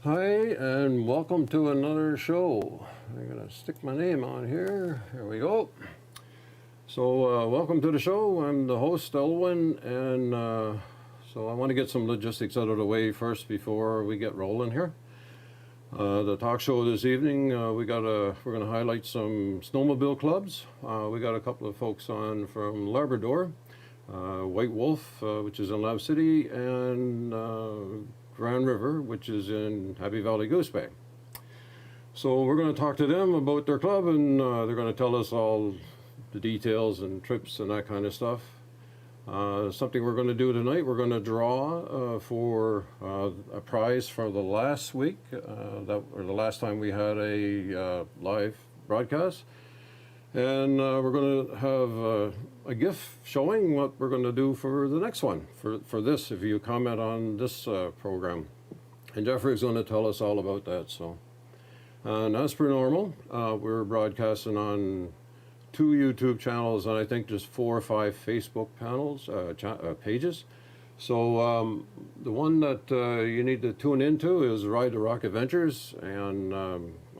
Hi, and welcome to another show. I'm going to stick my name on here. Here we go. So, welcome to the show. I'm the host, Elwin, and so I want to get some logistics out of the way first before we get rolling here. The talk show this evening, we're going to highlight some snowmobile clubs. We got a couple of folks on from Labrador, White Wolf, which is in Lab City, and Grand River, which is in Happy Valley Goose Bay. So we're going to talk to them about their club, and they're going to tell us all the details and trips and that kind of stuff. Something we're going to do tonight, we're going to draw for a prize for the last week, or the last time we had a live broadcast. And we're going to have a gift showing what we're going to do for the next one, for this, if you comment on this program. And Jeffrey's going to tell us all about that. So, and as per normal, we're broadcasting on 2 YouTube channels, and I think just 4 or 5 Facebook pages. So the one that you need to tune into is Ride the Rock Adventures, and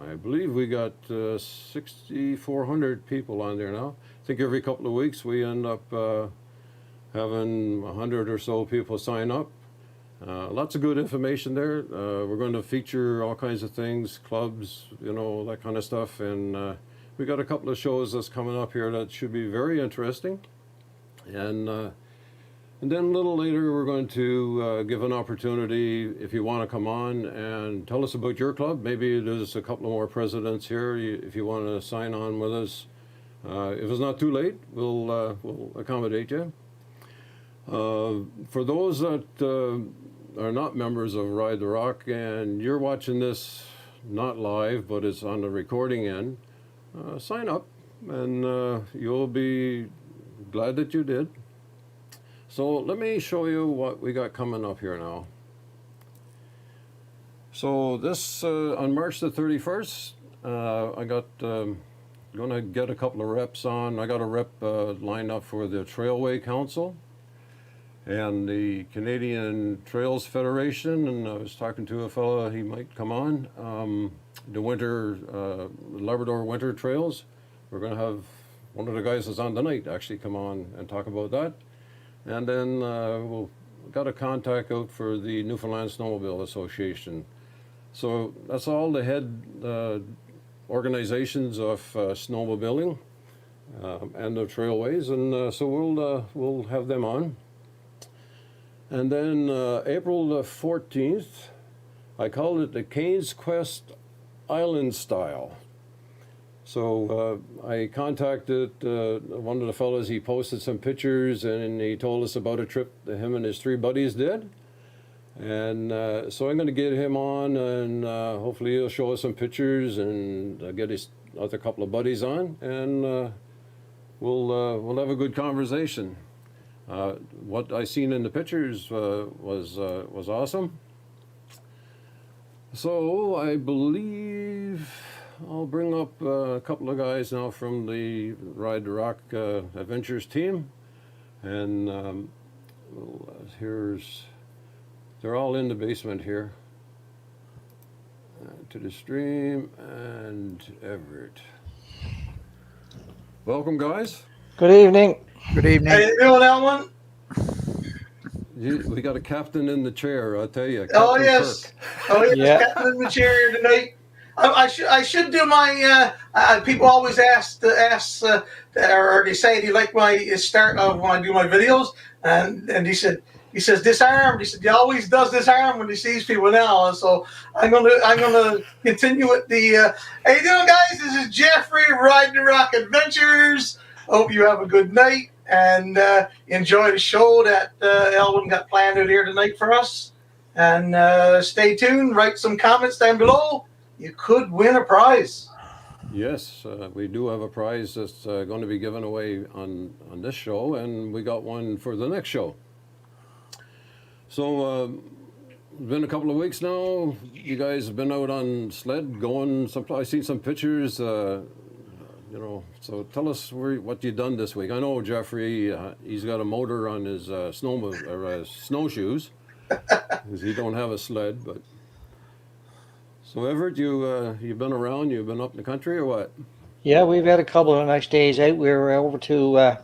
I believe we got 6,400 people on there now. I think every couple of weeks we end up having 100 or so people sign up. Lots of good information there. We're going to feature all kinds of things, clubs, that kind of stuff, and we got a couple of shows that's coming up here that should be very interesting. And then a little later, we're going to give an opportunity if you want to come on and tell us about your club. Maybe there's a couple of more presidents here if you want to sign on with us. If it's not too late, we'll accommodate you. For those that are not members of Ride the Rock and you're watching this not live, but it's on the recording end, sign up and you'll be glad that you did. So let me show you what we got coming up here now. So this, on March the 31st, I got, gonna get a couple of reps on. I got a rep lined up for the Trailway Council and the Canadian Trails Federation, and I was talking to a fellow, he might come on. The Labrador Winter Trails, we're gonna have one of the guys that's on tonight actually come on and talk about that. And then we'll got a contact out for the Newfoundland Snowmobile Association. So that's all the head organizations of snowmobiling and the trailways, and so we'll have them on. And then April the 14th, I called it the Cane's Quest Island Style. So I contacted one of the fellows. He posted some pictures and he told us about a trip that him and his 3 buddies did. And so I'm going to get him on, and hopefully he'll show us some pictures and get his other couple of buddies on, and we'll have a good conversation. What I seen in the pictures was awesome. So I believe I'll bring up a couple of guys now from the Ride the Rock Adventures team, and they're all in the basement here. To the stream and Everett. Welcome, guys. Good evening. Good evening. How you doing, Elwin? We got a captain in the chair, I'll tell you. Oh Captain yes. Kirk. Oh yes. Yeah. Captain in the chair here tonight. I should do my. People always ask, or they say, "Do you like my start of when I do my videos?" And he says disarmed. He said he always does disarm when he sees people now. So I'm gonna continue with the. How you doing, guys? This is Jeffrey, Ride the Rock Adventures. Hope you have a good night and enjoy the show that Elwin got planned out here tonight for us. And stay tuned. Write some comments down below. You could win a prize. Yes, we do have a prize that's going to be given away on this show, and we got one for the next show. So it's been a couple of weeks now. You guys have been out on sled going. I've seen some pictures. So tell us what you've done this week. I know Jeffrey, he's got a motor on his snowshoes because he don't have a sled, but So Everett, you've been around, you've been up in the country or what? Yeah, we've had a couple of nice days out. We were over to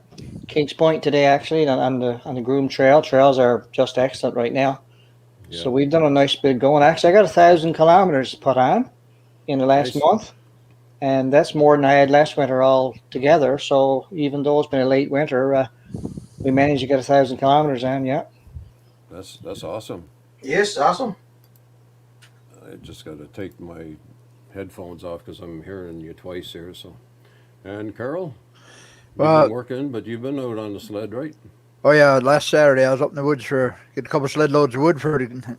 Kings Point today, actually, on the Groom Trail. Trails are just excellent right now. Yeah. So we've done a nice bit going. Actually, I got 1,000 kilometers put on in the last Nice. month, and that's more than I had last winter all together. So even though it's been a late winter, we managed to get 1,000 kilometers on. Yeah. That's awesome. Yes, awesome. I just got to take my headphones off because I'm hearing you twice here. So, and Carol, you've been working, but you've been out on the sled, right? Oh yeah, last Saturday I was up in the woods for get a couple of sled loads of wood for out in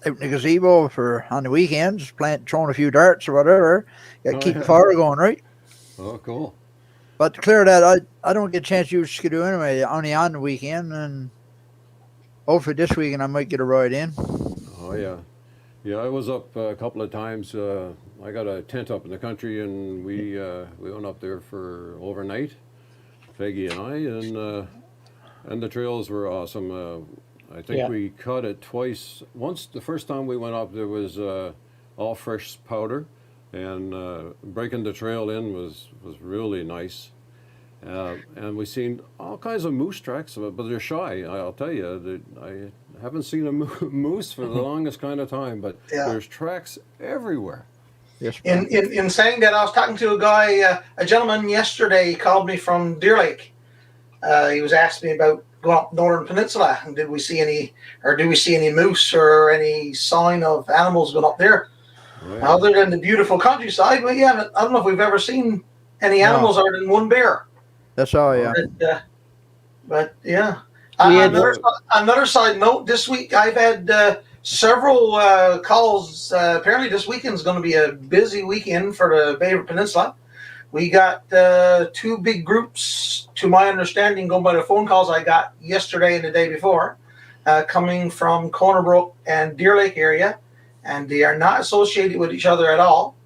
the gazebo for on the weekends, throwing a few darts or whatever. Keep the fire going, right? Oh, cool. But to clear that, I don't get a chance to use skidoo anyway, only on the weekend, and hopefully this weekend I might get a ride in. Oh yeah. Yeah, I was up a couple of times. I got a tent up in the country, and we went up there for overnight, Peggy and I, and the trails were awesome. I think we cut it twice. Once, the first time we went up, there was all fresh powder, and breaking the trail in was really nice. And we seen all kinds of moose tracks, but they're shy. I'll tell you, I haven't seen a moose for the longest kind of time, but there's tracks everywhere. Yes. In saying that, I was talking to a guy, a gentleman yesterday. He called me from Deer Lake. He was asking me about going up Northern Peninsula, and do we see any moose or any sign of animals going up there? Oh, yeah. Other than the beautiful countryside, well, yeah, I don't know if we've ever seen any animals other than one bear. That's all, yeah. But yeah. Another side note, this week I've had several calls. Apparently this weekend's going to be a busy weekend for the Bay Peninsula. We got 2 big groups, to my understanding, going by the phone calls I got yesterday and the day before, coming from Corner Brook and Deer Lake area, and they are not associated with each other at all.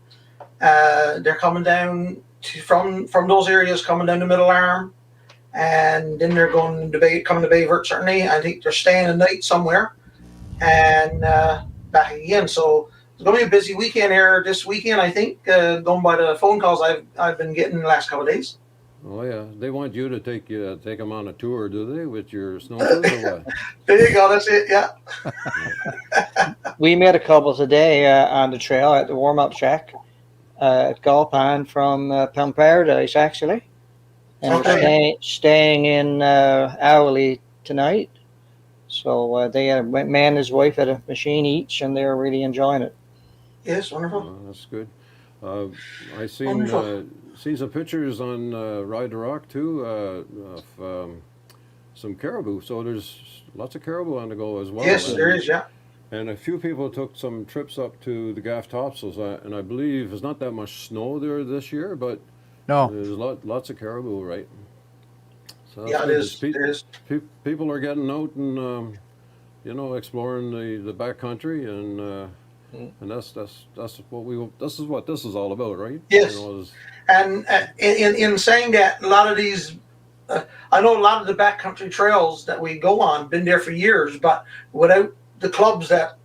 They're coming down from those areas, coming down the Middle Arm, and then they're going to coming to Bayvert, certainly. I think they're staying a night somewhere, and back again. So it's going to be a busy weekend here this weekend, I think, going by the phone calls I've been getting the last couple of days. Oh yeah, they want you to take them on a tour, do they, with your snowmobile or what? There you go. That's it. Yeah. We met a couple today on the trail at the warm-up track at Galpan from Palm Paradise, actually. And we're staying in Owley tonight. So they had a man and his wife had a machine each, and they're really enjoying it. Yes, wonderful. Oh, that's good. I seen some pictures on Ride the Rock too of some caribou. So there's lots of caribou on the go as well. Yes, there is. Yeah. And a few people took some trips up to the Gaff Topsails, and I believe there's not that much snow there this year, but there's lots of caribou, right? So yeah, it is. People are getting out and exploring the back country, and that's what this is all about, right? Yes. And in saying that, a lot of these, I know a lot of the backcountry trails that we go on been there for years, but without the clubs that,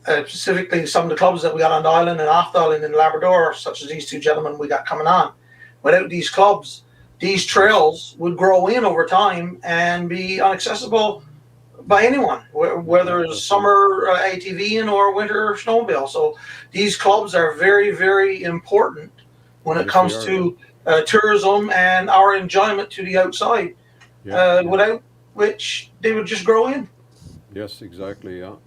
specifically some of the clubs that we got on the island and off the island in Labrador, such as these 2 gentlemen we got coming on, without these clubs, these trails would grow in over time and be inaccessible by anyone, whether it's summer ATV or winter snowmobile. So these clubs are very, very important when it comes to tourism and our enjoyment to the outside, without which they would just grow in. Yes, exactly. Yeah.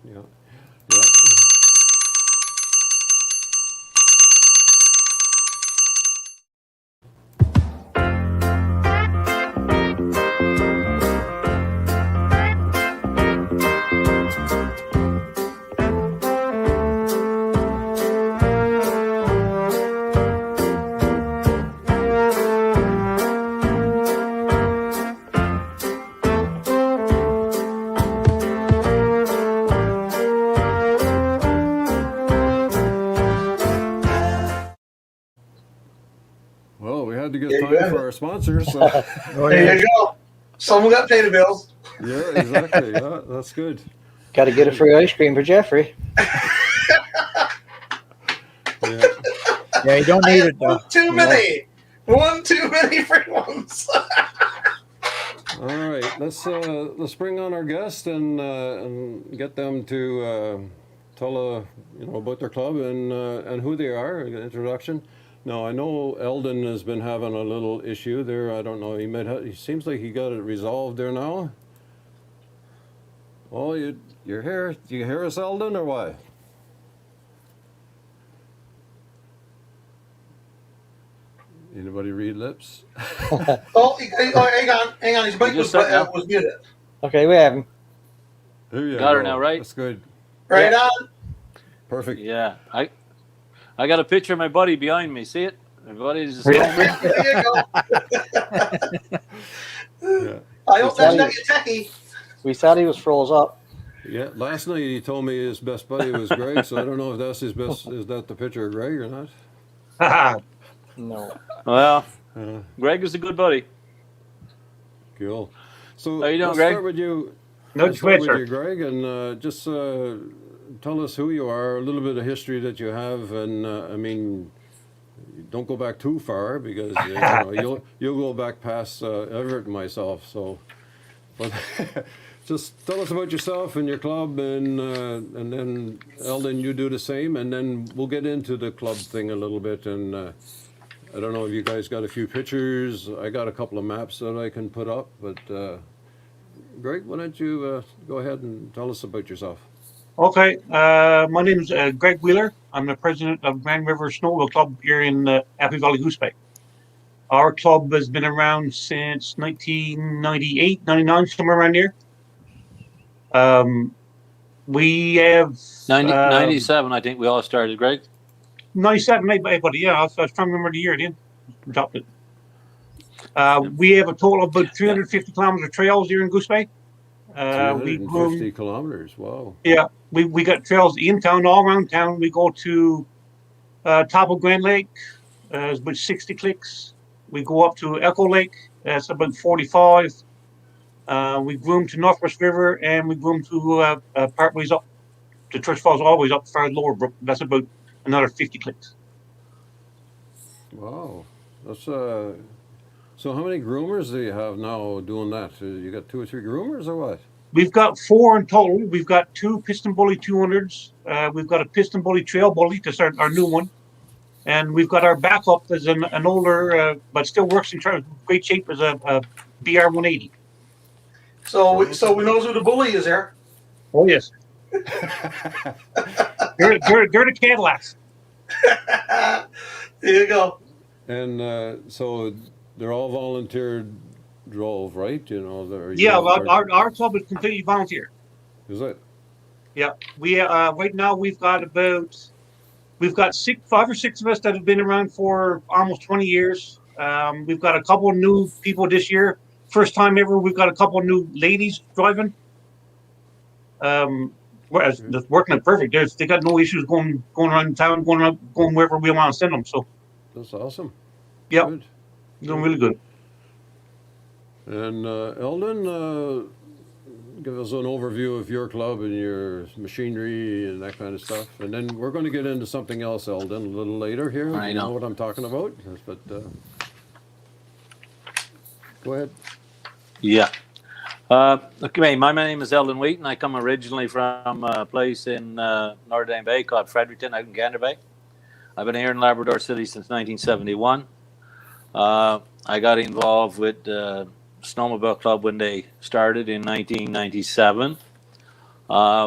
Well, we had to get time for our sponsors. So. There you go. Someone got to pay the bills. Yeah, exactly. Yeah, that's good. Got to get a free ice cream for Jeffrey. Yeah, you don't need it though. One too many. One too many free ones. All right, let's bring on our guest and get them to tell about their club and who they are. An introduction. Now I know Eldon has been having a little issue there. I don't know. He seems like he got it resolved there now. Oh, you're here. Do you hear us, Eldon, or what? Anybody read lips? Oh, hang on. His mic was muted. Okay, we have him. There you Got her now, right? That's good. Right Yeah. on. Perfect. Yeah, I got a picture of my buddy behind me. See it? My buddy's just There you go. Yeah. I hope that's not your techie. We thought he was froze up. Yeah. Last night he told me his best buddy was Greg, so I don't know if that's his best. Is that the picture of Greg or not? No. well. Uh, Greg is a good buddy. cool. So How you doing, let's Greg? start with you. No Let's start Twitter. with you, Greg, and just tell us who you are, a little bit of history that you have, and I mean, don't go back too far because you'll go back past Everett and myself. So, but just tell us about yourself and your club, and then Eldon, you do the same, and then we'll get into the club thing a little bit. And I don't know if you guys got a few pictures. I got a couple of maps that I can put up, but. Greg, why don't you go ahead and tell us about yourself? Okay, my name is Greg Wheeler. I'm the president of Grand River Snowmobile Club here in Happy Valley Goose Bay. Our club has been around since 1998, 99, somewhere around here. We have 97, I think we all started, Greg. 97, but yeah, I was trying to remember the year. Then dropped it. We have a total of about 350 kilometers of trails here in Goose Bay. We 350 kilometers, wow. Yeah, we got trails in town, all around town. We go to top of Grand Lake, it's about 60 clicks. We go up to Echo Lake, that's about 45. We groom to Northwest River, and we groom to partways up to Church Falls, always up far lower brook. That's about another 50 clicks. Wow, that's So how many groomers do you have now doing that? You got 2 or 3 groomers or what? We've got 4 in total. We've got 2 piston bully 200s. We've got a piston bully trail bully to start our new one. And we've got our backup as an older, but still works in great shape as a BR 180. So we know who the bully is here. Oh, yes. they're the Cadillacs. There you go. And so they're all volunteer drove, right? Yeah, our club is completely volunteer. Is it? Yeah, we right now we've got 5 or 6 of us that have been around for almost 20 years. We've got a couple of new people this year. First time ever, we've got a couple of new ladies driving. That's working out perfect. They got no issues going around town, going wherever we want to send them. So That's awesome. yeah, Good. doing really good. And Eldon, give us an overview of your club and your machinery and that kind of stuff. And then we're going to get into something else, Eldon, a little later here. I You know. what I'm talking about. But go ahead. Yeah. Okay, my name is Eldon Wheaton. I come originally from a place in Notre Dame Bay called Fredericton, out in Gander Bay. I've been here in Labrador City since 1971. I got involved with Snowmobile Club when they started in 1997.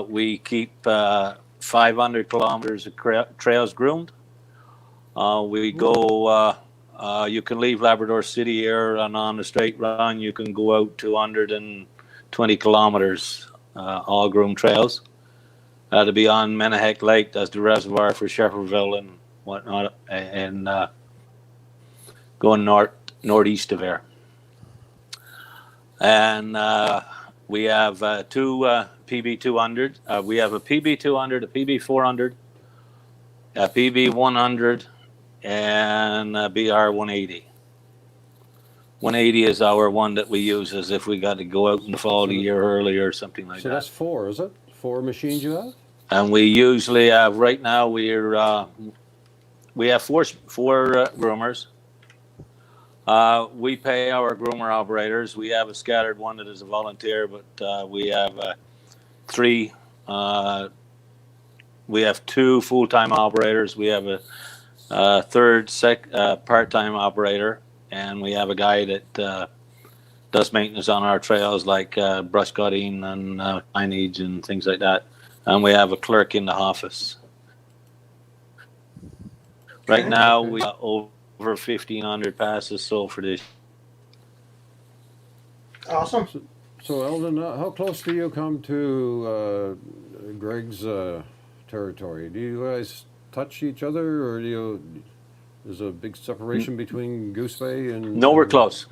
We keep 500 kilometers of trails groomed. We go, you can leave Labrador City here and on the straight run, you can go out 220 kilometers, all groomed trails. To be on Menahek Lake, that's the reservoir for Shefferville and whatnot, and going northeast of there. And we have 2 PB200. We have a PB200, a PB400, a PB100, and a BR180. 180 is our one that we use as if we got to go out in the fall a year early or something like So that. that's 4, is it? 4 machines you have? And we usually have, right now, we're we have four groomers. We pay our groomer operators. We have a scattered one that is a volunteer, but we have three. We have two full-time operators. We have a third part-time operator, and we have a guy that does maintenance on our trails, like brush cutting and signage and things like that. And we have a clerk in the office. Right now, we got over 1,500 passes sold for this. Awesome. So Eldon, how close do you come to Greg's territory? Do you guys touch each other, or there's a big separation between Goose Bay and? Nowhere close.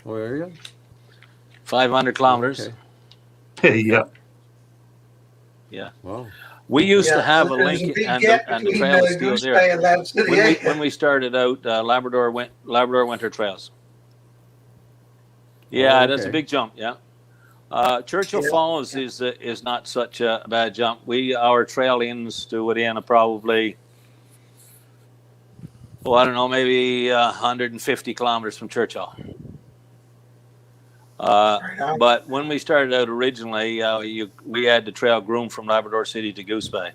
Oh, are you? 500 kilometers. Okay. Yeah. Yeah. Wow. We used to have a there's link, big and gap the trail is between still Goose there. Bay and Lab City. When we started out, Labrador Winter Trails. Yeah, that's a okay. big jump. Yeah, Churchill Falls is not such a bad jump. Our trail ends to within probably, I don't know, maybe 150 kilometers from Churchill. But when we started out originally, we had the trail groomed from Labrador City to Goose Bay.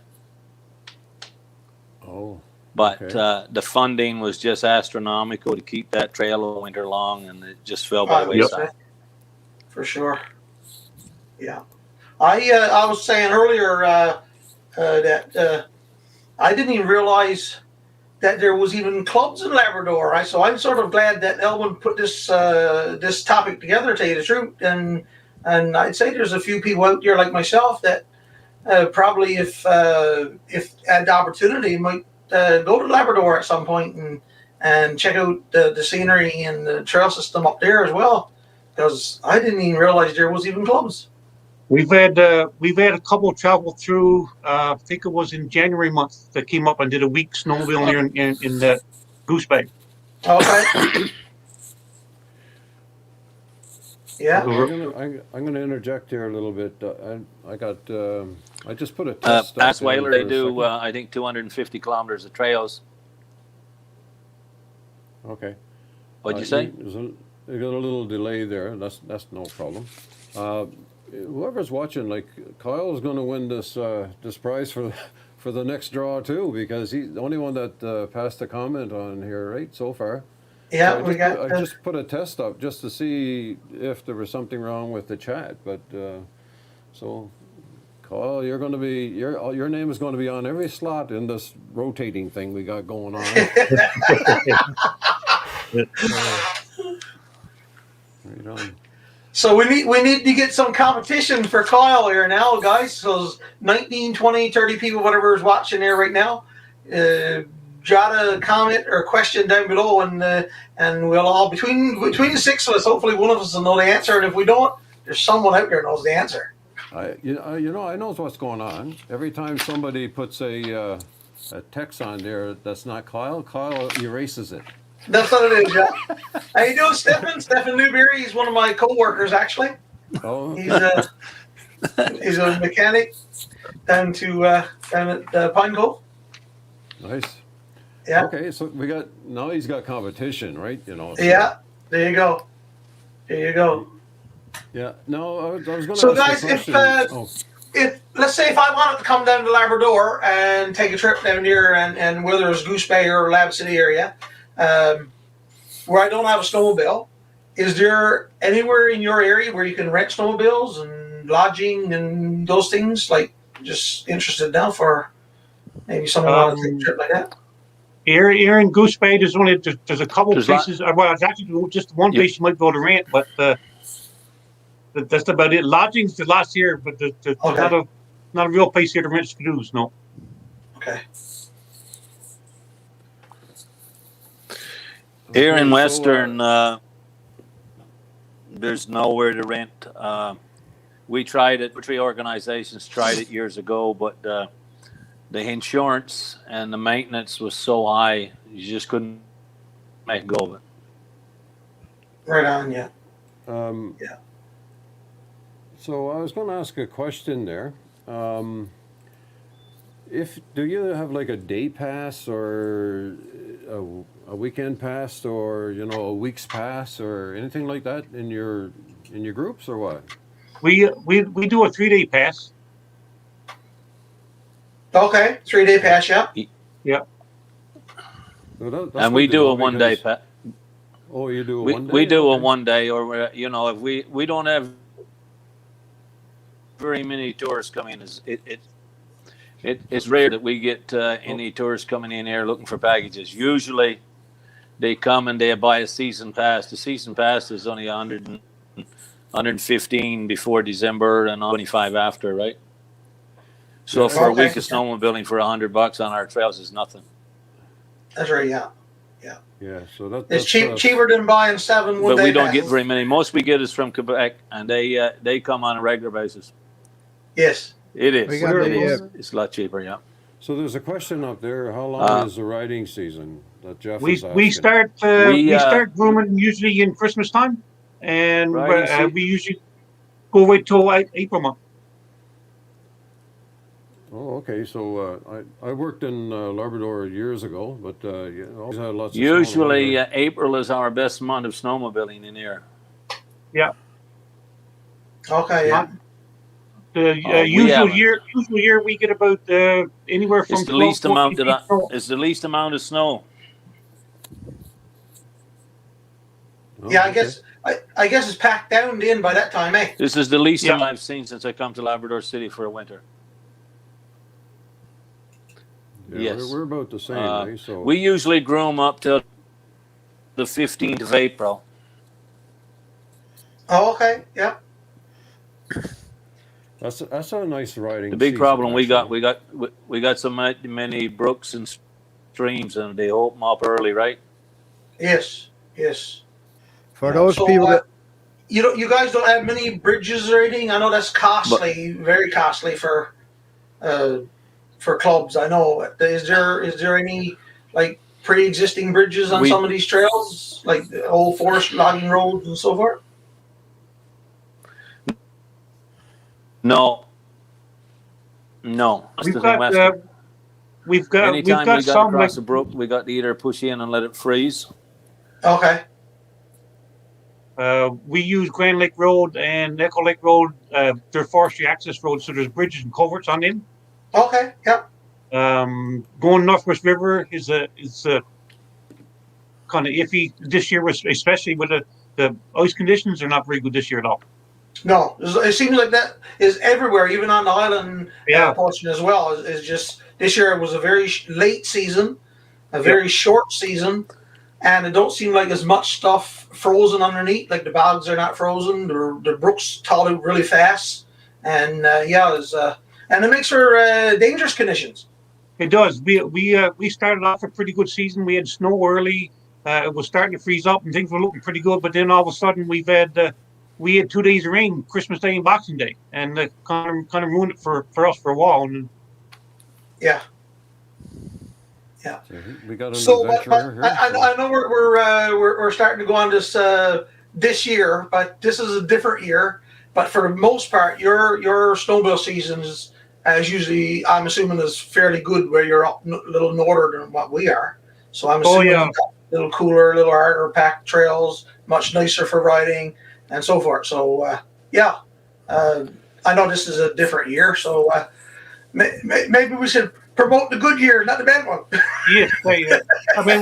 Oh. But Okay. the funding was just astronomical to keep that trail all winter long, and it just fell by the wayside. For sure. Yeah. I was saying earlier that I didn't even realize that there was even clubs in Labrador. So I'm sort of glad that Elwyn put this this topic together, to tell you the truth. And I'd say there's a few people out there like myself that probably, if had the opportunity, might go to Labrador at some point and check out the scenery and the trail system up there as well. Because I didn't even realize there was even clubs. We've had a couple travel through. I think it was in January month that came up and did a week snowmobile here in the Goose Bay. Okay. Yeah. I'm gonna interject here a little bit. I just put a test. Past up there Whaler, they for a do, second. I think, 250 kilometers of trails. Okay. What'd you say? You got a little delay there. That's no problem. Whoever's watching, like Kyle's going to win this this prize for the next draw too, because he's the only one that passed a comment on here, right, so far. Yeah, So I just put a test up just to see if there was something wrong with the chat, but so Kyle, you're going to be your name is going to be on every slot in this rotating thing we got going on. Right on. So we need to get some competition for Kyle here now, guys. So 19, 20, 30 people, whatever is watching there right now. Jot a comment or question down below, and we'll all between the six of us. Hopefully, one of us will know the answer, and if we don't, there's someone out there who knows the answer. I know what's going on. Every time somebody puts a text on there that's not Kyle erases it. That's what it is, yeah. How you doing, Stephen? Stephen Newberry. He's one of my co-workers, actually. Oh. He's a mechanic down at Pine Cove. Nice. Yeah. Okay, so now he's got competition, right? So. Yeah. There you go. There you go. Yeah. No, I was going to. So, ask guys, a question. if let's say if I wanted to come down to Labrador and take a trip down here, and whether it's Goose Bay or Lab City area, where I don't have a snowmobile, is there anywhere in your area where you can rent snowmobiles and lodging and those things? Like, just interested now for maybe someone want to take a trip like that. Here in Goose Bay, there's a couple places. Well, it's actually just one place you might go to rent, but that's about it. Lodging's the last year, but there's not a real place here to rent canoes. No. Okay. Here in Western, there's nowhere to rent. We tried it. 3 organizations tried it years ago, but the insurance and the maintenance was so high, you just couldn't make go of it. Right on, yeah. Yeah. So I was going to ask a question there. do you have like a day pass or a weekend pass or a week's pass or anything like that in your groups or what? We do a 3-day pass. Okay, 3-day pass. Yeah. Yeah. Well, that's And we good to do know a 1 day because- pass. Oh, you do a We 1 day? we do a Okay. 1 day, or if we don't have very many tourists coming, it's rare that we get any tourists coming in here looking for packages. Usually, they come and they buy a season pass. The season pass is only 115 before December and 25 after, right? So for a Okay. week of snowmobiling for $100 on our trails is nothing. That's right. Yeah. Yeah, so that's It's cheaper than buying 7 1 But day we don't get passes. very many. Most we get is from Quebec, and they come on a regular basis. Yes. It is. We got It's a lot cheaper, yeah. So there's a question up there. How long is the riding season that Jeff is asking? We start grooming usually in Christmas time, and Riding we usually go right till April month. Oh, okay. So I worked in Labrador years ago, but always had lots of Usually, snow. April is our best month of snowmobiling in here. Yeah. Okay. Yeah. The we usual haven't. year we get about anywhere from It's the least 12, amount 14 snow. It's the least amount of snow. Oh, Yeah. okay. I guess it's packed down in by that time, eh? This is the least Yeah. amount I've seen since I come to Labrador City for a winter. Yeah, Yes. we're about the same. Eh? So We usually groom up till the 15th of April. Oh, okay. Yeah. that's a nice riding. The big season, problem we actually. got so many brooks and streams, and they open up early, right? Yes. Yes. For those So, people that you guys don't have many bridges or anything? I know that's costly, very costly for clubs. I know. Is there any like pre-existing bridges on some of these trails, like the old forest logging roads and so forth? No. We've got Anytime we got some across the brook, we got to either push in and let it freeze. Okay. we use Grand Lake Road and Echo Lake Road. They're forestry access roads, so there's bridges and culverts on them. Okay. Yep. Going Northwest River is kind of iffy this year, especially with the ice conditions are not very good this year at all. No, it seems like that is everywhere, even on the island portion as well. Is just this year it was a very late season, a very short season, and it don't seem like as much stuff frozen underneath. Like the bogs are not frozen. The brooks thaw out really fast, and and it makes for dangerous conditions. It does. We started off a pretty good season. We had snow early. It was starting to freeze up, and things were looking pretty good. But then all of a sudden, we had 2 days of rain, Christmas Day and Boxing Day, and it kind of ruined it for us for a while. And yeah. So we got an But adventurer here. I know we're starting to go on this year, but this is a different year. But for the most part, your snowmobile season is, as usually, I'm assuming, is fairly good where you're up a little northern than what we are. So I'm assuming you've got a little cooler, a little harder packed trails, much nicer for riding and so forth. So I know this is a different year. So maybe we should promote the good year, not the bad one. yes, I mean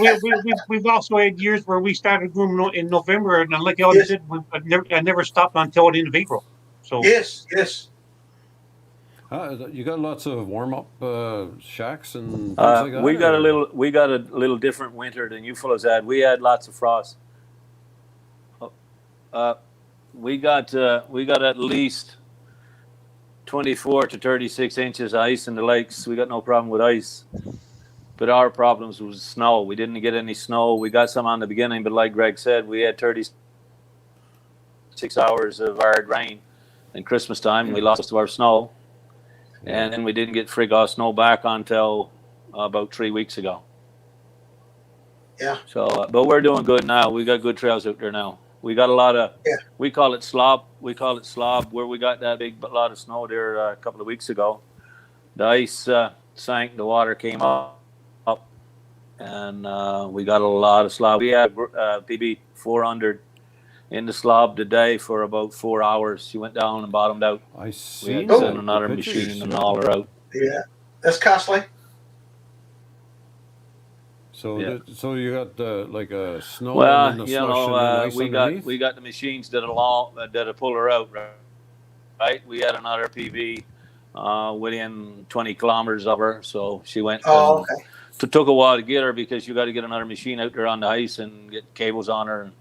we've also had years where we started grooming in November, and like you already said, I never stopped until the end of April. So yes. You got lots of warm up shacks and things like that. We got a little different winter than you fellows had. We had lots of frost. We got at least 24 to 36 inches of ice in the lakes. We got no problem with ice, but our problems was snow. We didn't get any snow. We got some on the beginning, but like Greg said, we had 36 hours of hard rain in Christmas time. We lost most of our snow, and then we didn't get frig off snow back until about 3 weeks ago. Yeah. So, but we're doing good now. We got good trails out there now. We got a lot of, we call it slob, where we got that big lot of snow there a couple of weeks ago. The ice, sank, the water came up, and we got a lot of slob. We had PB 400 in the slob today for about 4 hours. She went down and bottomed out. I We see. had to send another machine and haul her out. Yeah, that's costly. So, Yeah. so you got like a snow Well, and the you slush know, and the ice underneath? we got the machines that'll pull her out, right? We had another PB within 20 kilometers of her, so she went. Oh, okay. It took a while to get her because you got to get another machine out there on the ice and get cables on her and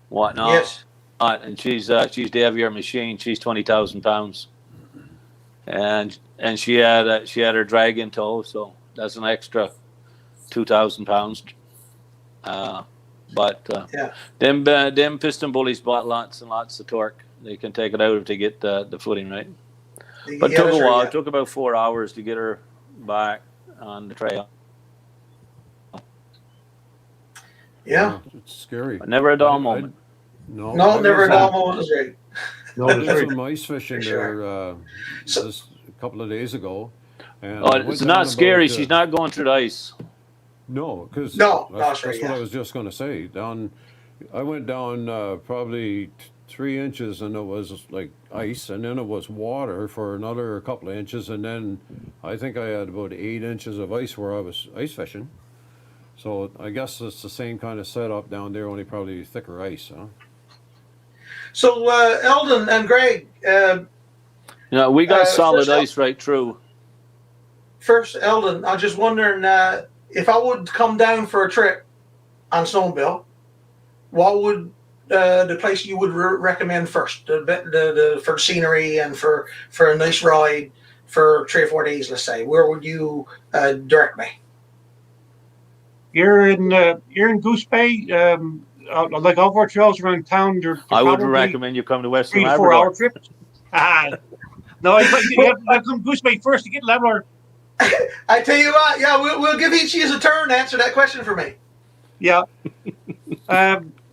whatnot. Yes. And she's the heavier machine. She's 20,000 pounds, and she had her drag in tow, so that's an extra 2,000 pounds. But Yeah. them piston bullies bought lots and lots of torque. They can take it out if they get the footing right. But it took a while. It took about 4 hours to get her back on the trail. Yeah. It's scary. But never a dull moment. No, No, I never a was, dull moment was great. No, I did some ice fishing For sure. there just a couple of days ago. And Oh, I went it's down not scary. about, She's not going through the ice. No, because No, that's sure, what yeah. I was just going to say. I went down probably 3 inches, and it was like ice, and then it was water for another couple of inches, and then I think I had about 8 inches of ice where I was ice fishing. So I guess it's the same kind of setup down there, only probably thicker ice, huh? So, Eldon and Greg, We got solid first ice right through. first, Eldon, I'm just wondering if I would come down for a trip on Snowmobile, what would the place you would recommend first? The for scenery and for a nice ride for 3 or 4 days, let's say. Where would you direct me? You're in Goose Bay. Like all of our trails around town, they're I would probably recommend you come to Western 3 to Labrador. 4 hour trips. No, you have to come Goose Bay first to get Labrador. I tell you what, yeah, we'll give each of you a turn to answer that question for me. Yeah.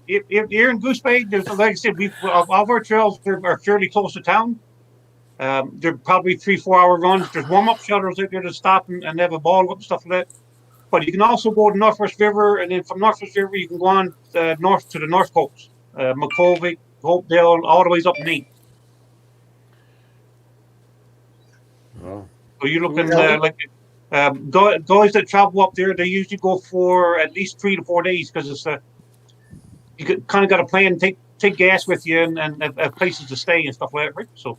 If you're in Goose Bay, there's, like I said, all of our trails are fairly close to town. They're probably 3-4 hour runs. There's warm up shelters out there to stop and have a ball up and stuff like that. But you can also go to Northwest River, and then from Northwest River you can go on north to the North Coast, McCovic, Hopedale, all the ways up Maine. Well, So you're looking guys that travel up there. They usually go for at least 3 to 4 days because it's you kind of got to plan, take gas with you, and have places to stay and stuff like that, right? So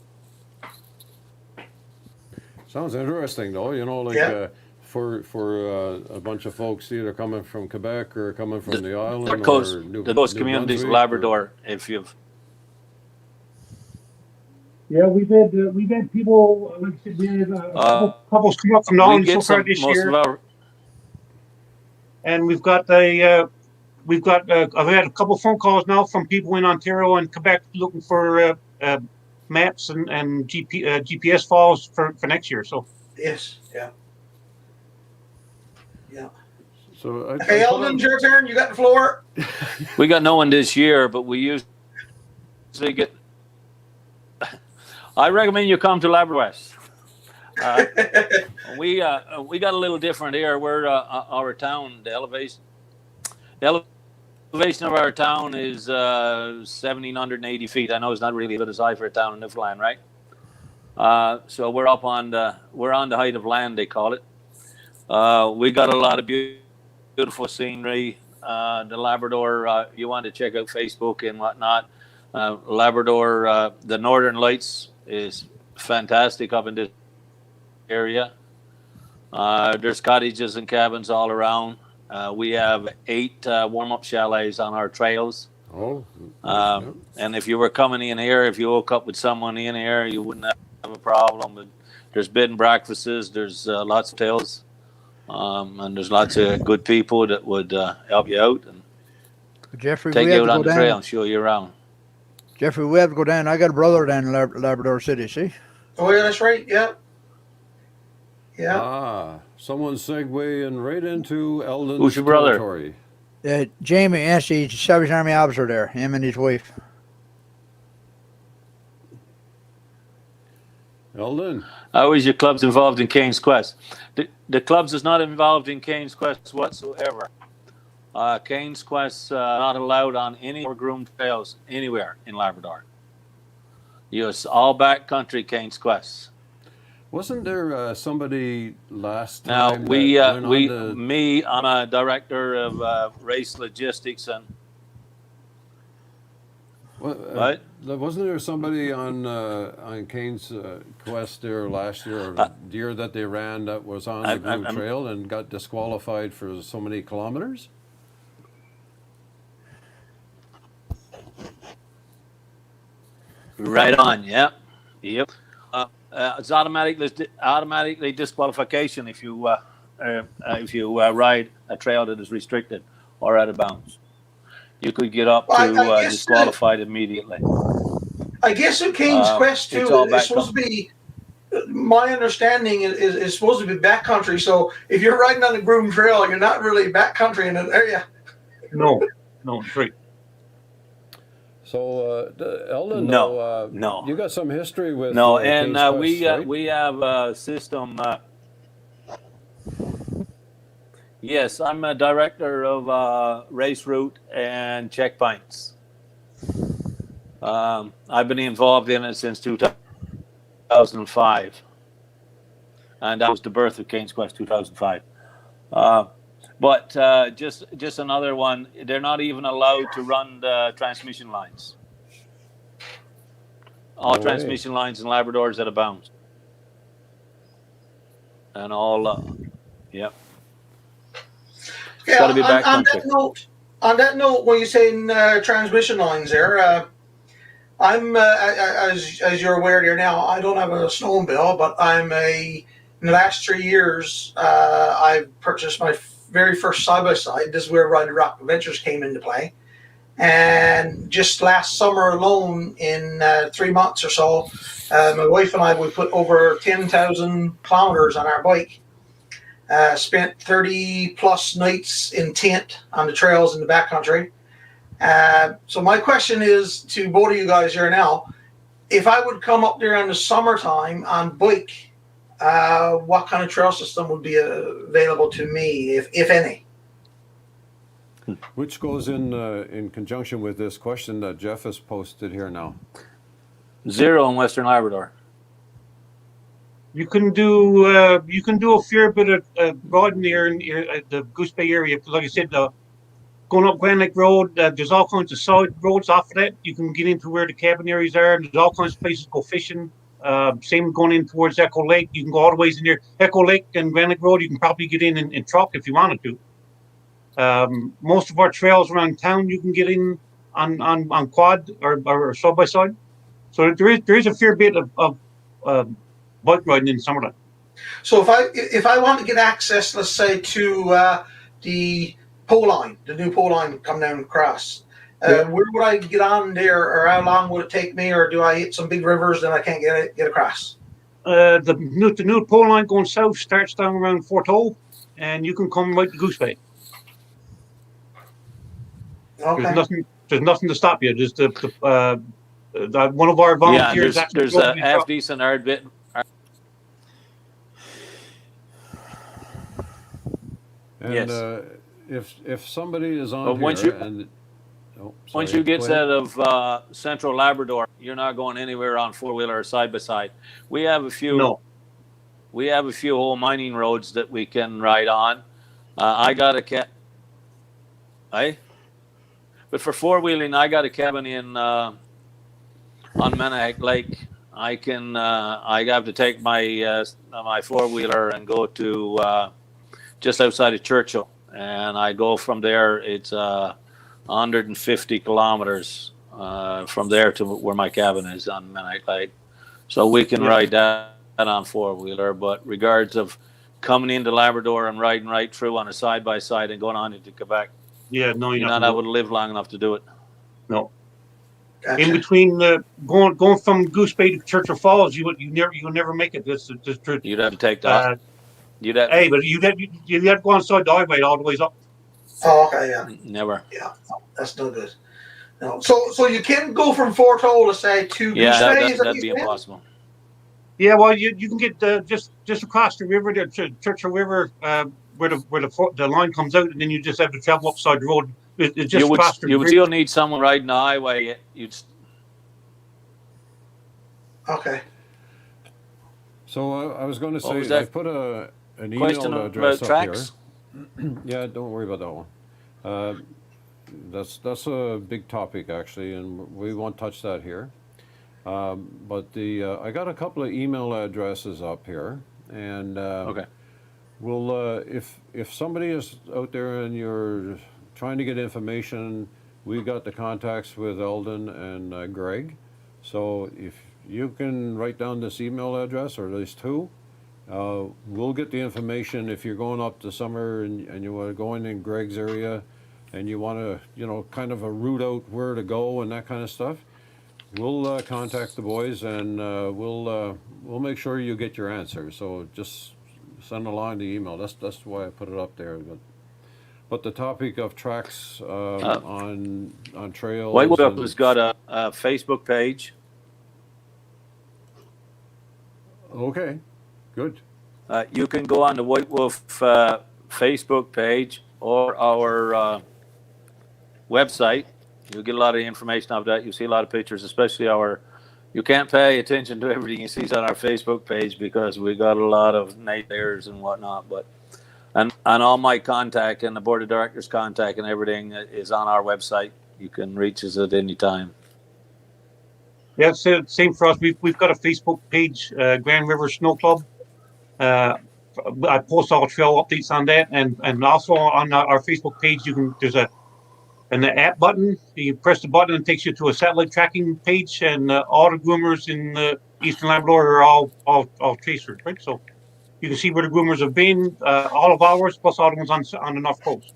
sounds interesting, though. You know, like Yeah. For a bunch of folks either coming from Quebec or coming from the island The coast, or New the coast New communities of Brunswick Labrador. If you've we've had people like I said, we had couples come up from we Ireland get so far some this most year, of our and I've had a couple phone calls now from people in Ontario and Quebec looking for maps and GPS files for next year. So Yes, yeah. Yeah. So Okay, Eldon, your turn. You got the floor. we got no one this year, but we usually get. I recommend you come to Labrador West. We got a little different here. We're our town, the elevation of our town is 1,780 feet. I know it's not really good as high for a town in Newfoundland, right? So we're up on the height of land, they call it. We got a lot of beautiful scenery. The Labrador, you want to check out Facebook and whatnot. Labrador, the Northern Lights is fantastic up in this area. There's cottages and cabins all around. We have 8 warm-up chalets on our trails. Oh. And if you were coming in here, if you woke up with someone in here, you wouldn't have a problem. But there's bed and breakfasts. There's lots of hotels. And there's lots of good people that would help you out and Jeffrey, take we you have out to on go the trail down. and show you around. Jeffrey, we have to go down. I got a brother down in Labrador City, see? Oh, yeah, that's right. Yeah. Yeah. Ah, someone's segueing right into Eldon's Who's your brother? territory. Jamie, yes, he's a Salvation Army officer there, him and his wife. Eldon. How is your club's involved in Cane's Quest? The clubs is not involved in Cane's Quest whatsoever. Cane's Quest not allowed on any more groomed trails anywhere in Labrador. It's all backcountry Cane's Quest. Wasn't there somebody last Now time? I'm a director of race logistics and. What? Wasn't there somebody on Cane's Quest there last year, or the year that they ran, that was on the groomed trail and got disqualified for so many kilometers? Right on. Yep. It's automatically disqualification if you ride a trail that is restricted or out of bounds. You could get up to disqualified immediately. I guess in Cane's Quest too, it's supposed to be. My understanding is supposed to be backcountry. So if you're riding on a groomed trail, you're not really backcountry in an area. No, it's right. So, Eldon, no, you got some history with and Cane's Quest, right? we have a system. Yes, I'm a director of race route and checkpoints. I've been involved in it since 2005, and that was the birth of Cane's Quest 2005. But just another one. They're not even allowed to run the transmission lines. All transmission lines in Labrador is out of bounds, and all. Yep. Yeah, Got to be on that note, when you're saying transmission lines there, I'm as you're aware there now, I don't have a snowmobile, but in the last 3 years, I've purchased my very first side-by-side. This is where Ride the Rock Adventures came into play. And just last summer alone, in 3 months or so, my wife and I, we put over 10,000 kilometers on our bike. Spent 30 plus nights in tent on the trails in the backcountry. So my question is to both of you guys here now, if I would come up there in the summertime on bike, what kind of trail system would be available to me, if any? Which goes in conjunction with this question that Jeff has posted here now. Zero in Western Labrador. You can do a fair bit of riding there in the Goose Bay area. Like I said, going up Grand Lake Road, there's all kinds of side roads off of that. You can get into where the cabin areas are. There's all kinds of places to go fishing. Same going in towards Echo Lake. You can go all the ways in there. Echo Lake and Grand Lake Road, you can probably get in truck if you wanted to. Most of our trails around town, you can get in on quad or side by side. So there is a fair bit of bike riding in summertime. So if I want to get access, let's say, to the pole line, the new pole line come down across, where would I get on there, or how long would it take me, or do I hit some big rivers and I can't get across? The new pole line going south starts down around Fort Hull, and you can come right to Goose Bay. Okay. There's nothing to stop you. Just one of our volunteers. Yeah, there's a half decent hard bit. And Yes. If somebody is on But here once you get out of Central Labrador, you're not going anywhere on four-wheeler or side-by-side. We have a few. We have a few whole mining roads that we can ride on. I got a but for four-wheeling, I got a cabin in on Menahek Lake. I have to take my my four-wheeler and go to just outside of Churchill, and I go from there. It's 150 kilometers from there to where my cabin is on Menahek Lake. So we can ride that on four-wheeler, but regards of coming into Labrador and riding right through on a side-by-side and going on into Quebec, you're not able to live long enough to do it. No. Gotcha. In between going from Goose Bay to Churchill Falls, you'll never make it. That's the truth. You'd have to take that. But you'd have to go on side the highway all the ways up. Oh, okay, yeah. Never. Yeah, that's no good. No. So you can go from Fort Hull, let's say, to Goose Bay? That'd be impossible. Yeah, well, you can get just across the river, the Churchill River, where the line comes out, and then you just have to travel upside the road. It's just across the you would bridge. still need someone riding the highway. Okay. So I was going to What was say, I that put an question email about address up tracks? here. Yeah, don't worry about that one. That's a big topic actually, and we won't touch that here. But I got a couple of email addresses up here, and Okay. we'll if somebody is out there and you're trying to get information, we got the contacts with Eldon and Greg. So if you can write down this email address, or at least two, we'll get the information. If you're going up this summer and you want to go in Greg's area, and you want to, kind of a route out where to go and that kind of stuff, we'll contact the boys, and we'll make sure you get your answer. So just send along the email. That's why I put it up there. But the topic of tracks on trails. White Wolf has got a Facebook page. Okay, good. You can go on the White Wolf Facebook page or our website. You'll get a lot of information of that. You'll see a lot of pictures, especially you can't pay attention to everything you see on our Facebook page because we got a lot of naysayers and whatnot. But and all my contact and the board of directors contact and everything is on our website. You can reach us at any time. Yeah, it's the same for us. We've got a Facebook page, Grand River Snow Club. I post all trail updates on that, and also on our Facebook page, there's an app button. You press the button and it takes you to a satellite tracking page, and all the groomers in Eastern Labrador are all tracers, right? So you can see where the groomers have been, all of ours plus all the ones on the North Coast.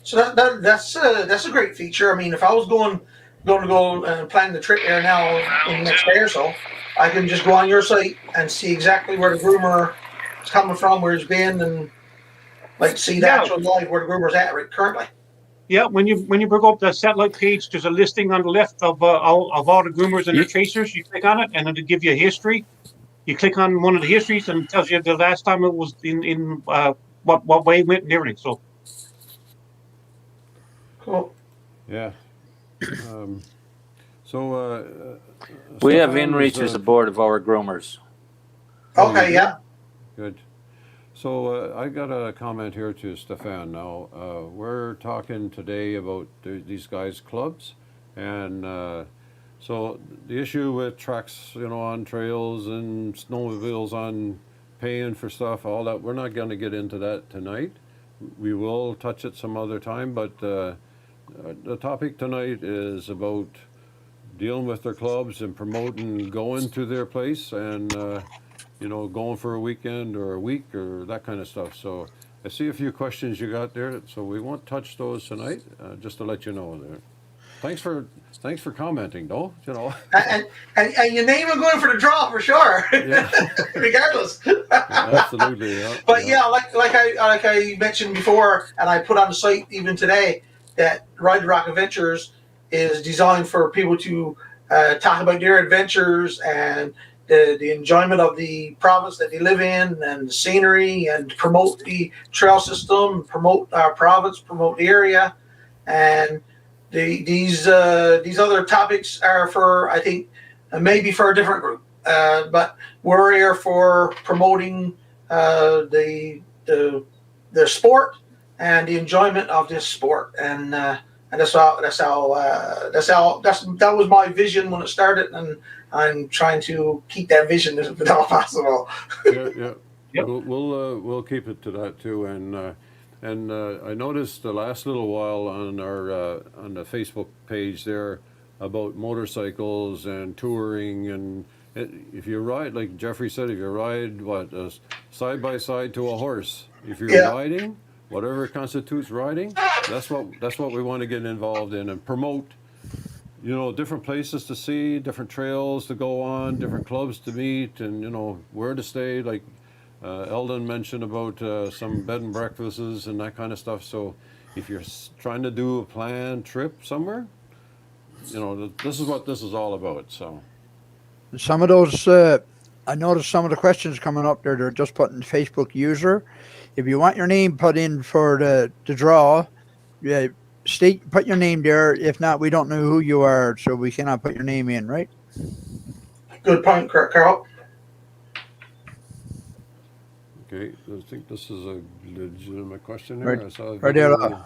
So that's a great feature. I mean, if I was going to go and plan the trip there now in the next day or so, I can just go on your site and see exactly where the groomer is coming from, where it's been, and see the actual live where the groomer's at right currently. Yeah, when you bring up the satellite page, there's a listing on the left of all the groomers and the tracers. You click on it, and it'll give you a history. You click on one of the histories, and it tells you the last time it was in what way it went and everything. So cool. Yeah. We have Stefan INREACH as a board of our groomers. Okay, yeah. Good. So I got a comment here to Stefan now. We're talking today about these guys' clubs, and so the issue with tracks, on trails and snowmobiles on paying for stuff, all that, we're not going to get into that tonight. We will touch it some other time, but the topic tonight is about dealing with their clubs and promoting going to their place and going for a weekend or a week or that kind of stuff. So I see a few questions you got there, so we won't touch those tonight, just to let you know there. Thanks for commenting, though. And your name will go in for the draw for sure. Yeah. Regardless. Absolutely. Yeah. But yeah, like I mentioned before, and I put on the site even today, that Ride the Rock Adventures is designed for people to talk about their adventures and the enjoyment of the province that they live in and the scenery, and promote the trail system, promote our province, promote the area. And these other topics are for, I think, maybe for a different group. But we're here for promoting the sport and the enjoyment of this sport, and that was my vision when it started, and I'm trying to keep that vision as possible. Yeah. Yep. We'll keep it to that too, and I noticed the last little while on our on the Facebook page there about motorcycles and touring, and if you ride, like Jeffrey said, if you ride side by side to a horse, if you're riding, whatever constitutes riding, that's what we want to get involved in and promote. Different places to see, different trails to go on, different clubs to meet, and where to stay. Like Eldon mentioned about some bed and breakfasts and that kind of stuff. So if you're trying to do a planned trip somewhere, this is what this is all about. So some of those I noticed some of the questions coming up there. They're just putting Facebook user. If you want your name put in for the draw, yeah, put your name there. If not, we don't know who you are, so we cannot put your name in, right? Good point, Carl. Okay, I think this is a legitimate question here. Right- I saw a right there, video.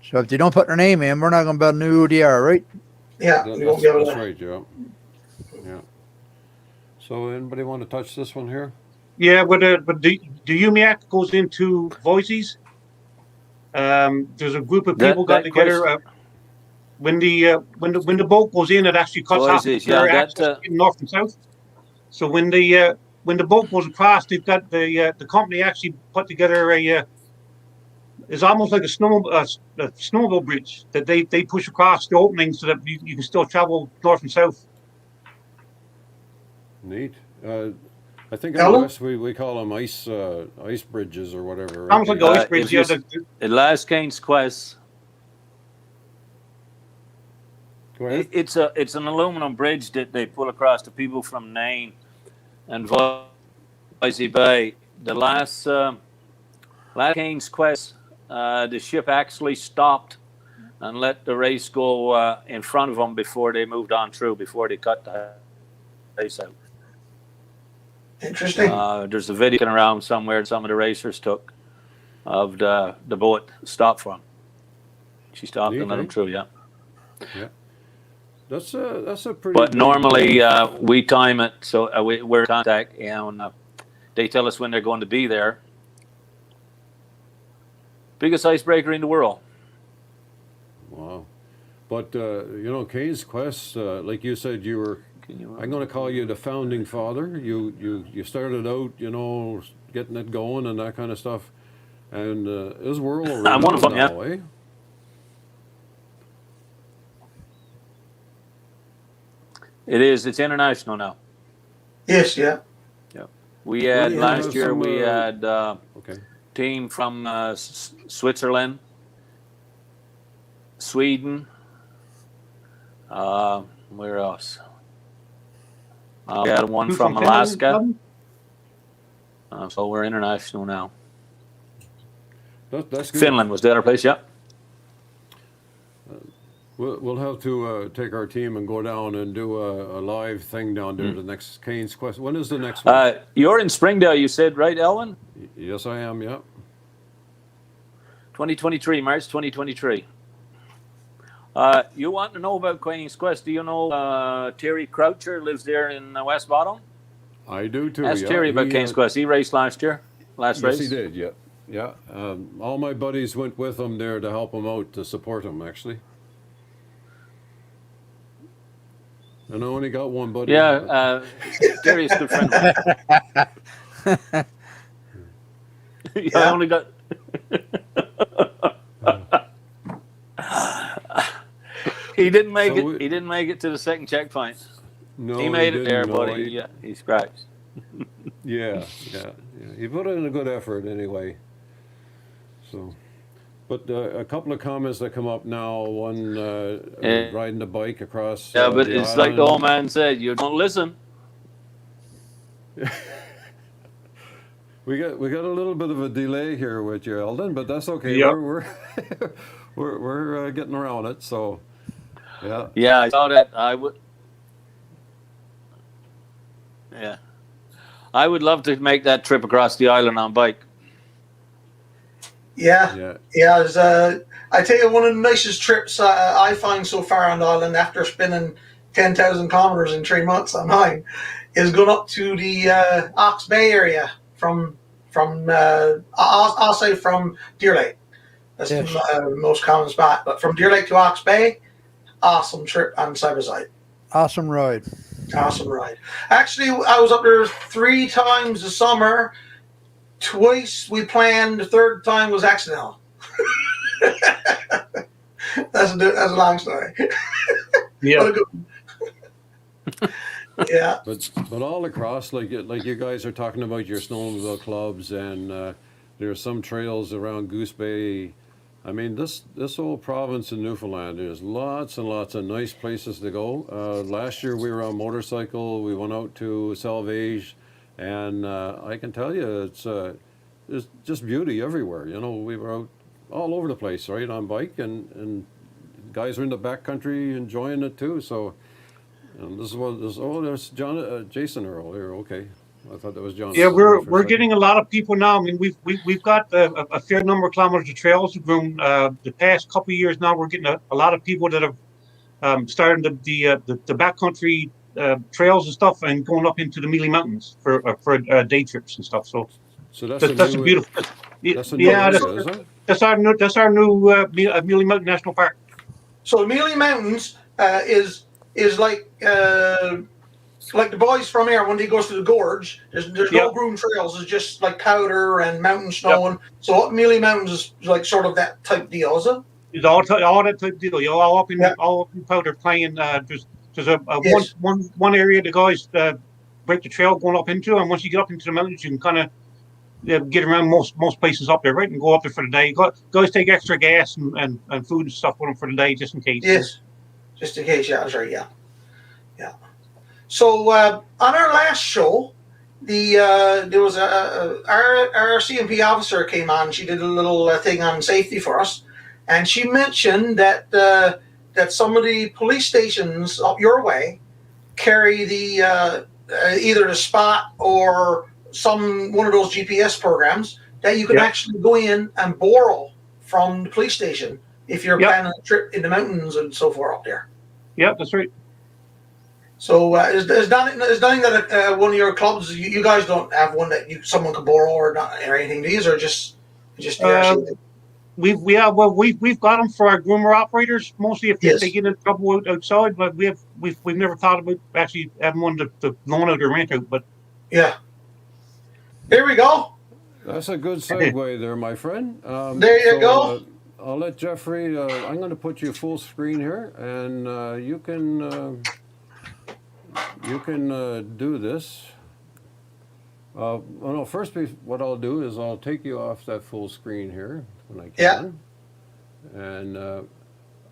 So if they don't put their name in, we're not going to be able to know who they are, right? Yeah, That- we won't be able that's to. right, yeah. Yeah. So anybody want to touch this one here? Yeah, but the UMIAC goes into voices. There's a group of people got together. When the boat goes in, it actually cuts off Voices, their yeah, access in north and south. So when the boat goes across, they've got the company actually put together it's almost like a snowmobile bridge that they push across the opening so that you can still travel north and south. Neat. I think in the Ellen? West we call them ice bridges or whatever. Right? Almost like the ice bridge. if Yeah, you- At last King's Quest, Go ahead. it's an aluminum bridge that they pull across the people from Nain and Voisey Bay. The last King's Quest, the ship actually stopped and let the race go in front of them before they moved on through, before they cut the race out. Interesting. There's a video going around somewhere some of the racers took of the boat stopped for them. She stopped and let them through, yeah. Yeah. That's a pretty. But normally we time it so we're in contact and they tell us when they're going to be there. Biggest icebreaker in the world. Wow. But Kane's Quest, like you said, I'm going to call you the founding father. You started out, getting it going and that kind of stuff, and is world renowned I'm one of them, now, eh? It is. It's international now. Yes, yeah. We had do you last have year. some, We had Okay. team from Switzerland, Sweden. Where else? We had one from Alaska. So we're international now. That's good. Finland was the other place. Yeah. We'll have to take our team and go down and do a live thing down there. The next Kane's Quest. When is the next one? You're in Springdale, you said, right, Ellen? Yes, I am. Yeah. 2023, March 2023. You want to know about Queen's Quest? Do you know Terry Croucher lives there in West Bottom? I do too. Ask yeah. Terry about Queen's Quest. He raced last year. Last race. Yes, he did. Yeah, yeah. All my buddies went with him there to help him out, to support him, actually. And I only got one buddy. Yeah, Terry's a good friend of mine. I only got. He didn't make it. He didn't make it to the second checkpoint. No, He made it there, didn't, but no, he scratched. Yeah. He put in a good effort anyway. So, but a couple of comments that come up now. One riding the bike across. Yeah, but the it's island. like the old man said: you don't listen. We got a little bit of a delay here with you, Eldon, but that's okay. Yep. We're getting around it. So, yeah. Yeah, I saw that. I would. Yeah, I would love to make that trip across the island on bike. Yeah. It's, I tell you, one of the nicest trips I find so far on the island after spinning 10,000 kilometers in 3 months on mine is going up to the Ox Bay area I'll say from Deer Lake. That's the most common spot. But from Deer Lake to Ox Bay, awesome trip on side by side. Awesome ride. Awesome ride. Actually, I was up there 3 times this summer. Twice we planned. The third time was accidental. That's a long story. Yeah. Yeah. But all across, like you guys are talking about your snowmobile clubs, and there's some trails around Goose Bay I mean, this whole province in Newfoundland, there's lots and lots of nice places to go. Last year we were on motorcycle. We went out to Salvage, and I can tell you, there's just beauty everywhere. You know, we were out all over the place, right, on bike, and guys are in the backcountry enjoying it too. So, and this is what this. Oh, there's Jason Earl here. Okay. I thought that was John. Yeah, we're getting a lot of people now. I mean, we've got a fair number of kilometers of trails. We've grown the past couple of years now. We're getting a lot of people that have started the backcountry trails and stuff, and going up into the Mealy Mountains for day trips and stuff. So that's a beautiful. That's a new area, is it? That's our new Mealy Mountain National Park. So the Mealy Mountains is like the boys from here, when they goes to the gorge, there's no groomed trails. It's just like powder and mountain snow. And so Mealy Mountains is like sort of that type deal, is it? It's all that type deal. You're all up in powder playing. There's one area the guys break the trail going up into, and once you get up into the mountains, you can kind of get around most places up there, right, and go up there for the day. Guys take extra gas and food and stuff with them for the day, just in case. Yes, just in case. Yeah, that's right. Yeah. So on our last show, there was our CMP officer came on. She did a little thing on safety for us, and she mentioned that that some of the police stations up your way carry the either the Spot or one of those GPS programs that you can actually go in and borrow from the police station if you're planning a trip in the mountains and so forth up there. Yeah, that's right. So is nothing that one of your clubs, you guys don't have one that someone could borrow or anything? These are just we've got them for our groomer operators mostly if they get in trouble outside, but we've never thought about actually having one to loan out or rent out. But yeah, here we go. That's a good segue there, my friend. There you go. I'll let Jeffrey. I'm going to put you full screen here, and you can. You can do this. Well, no, first, what I'll do is I'll take you off that full screen here when I can. Yeah. And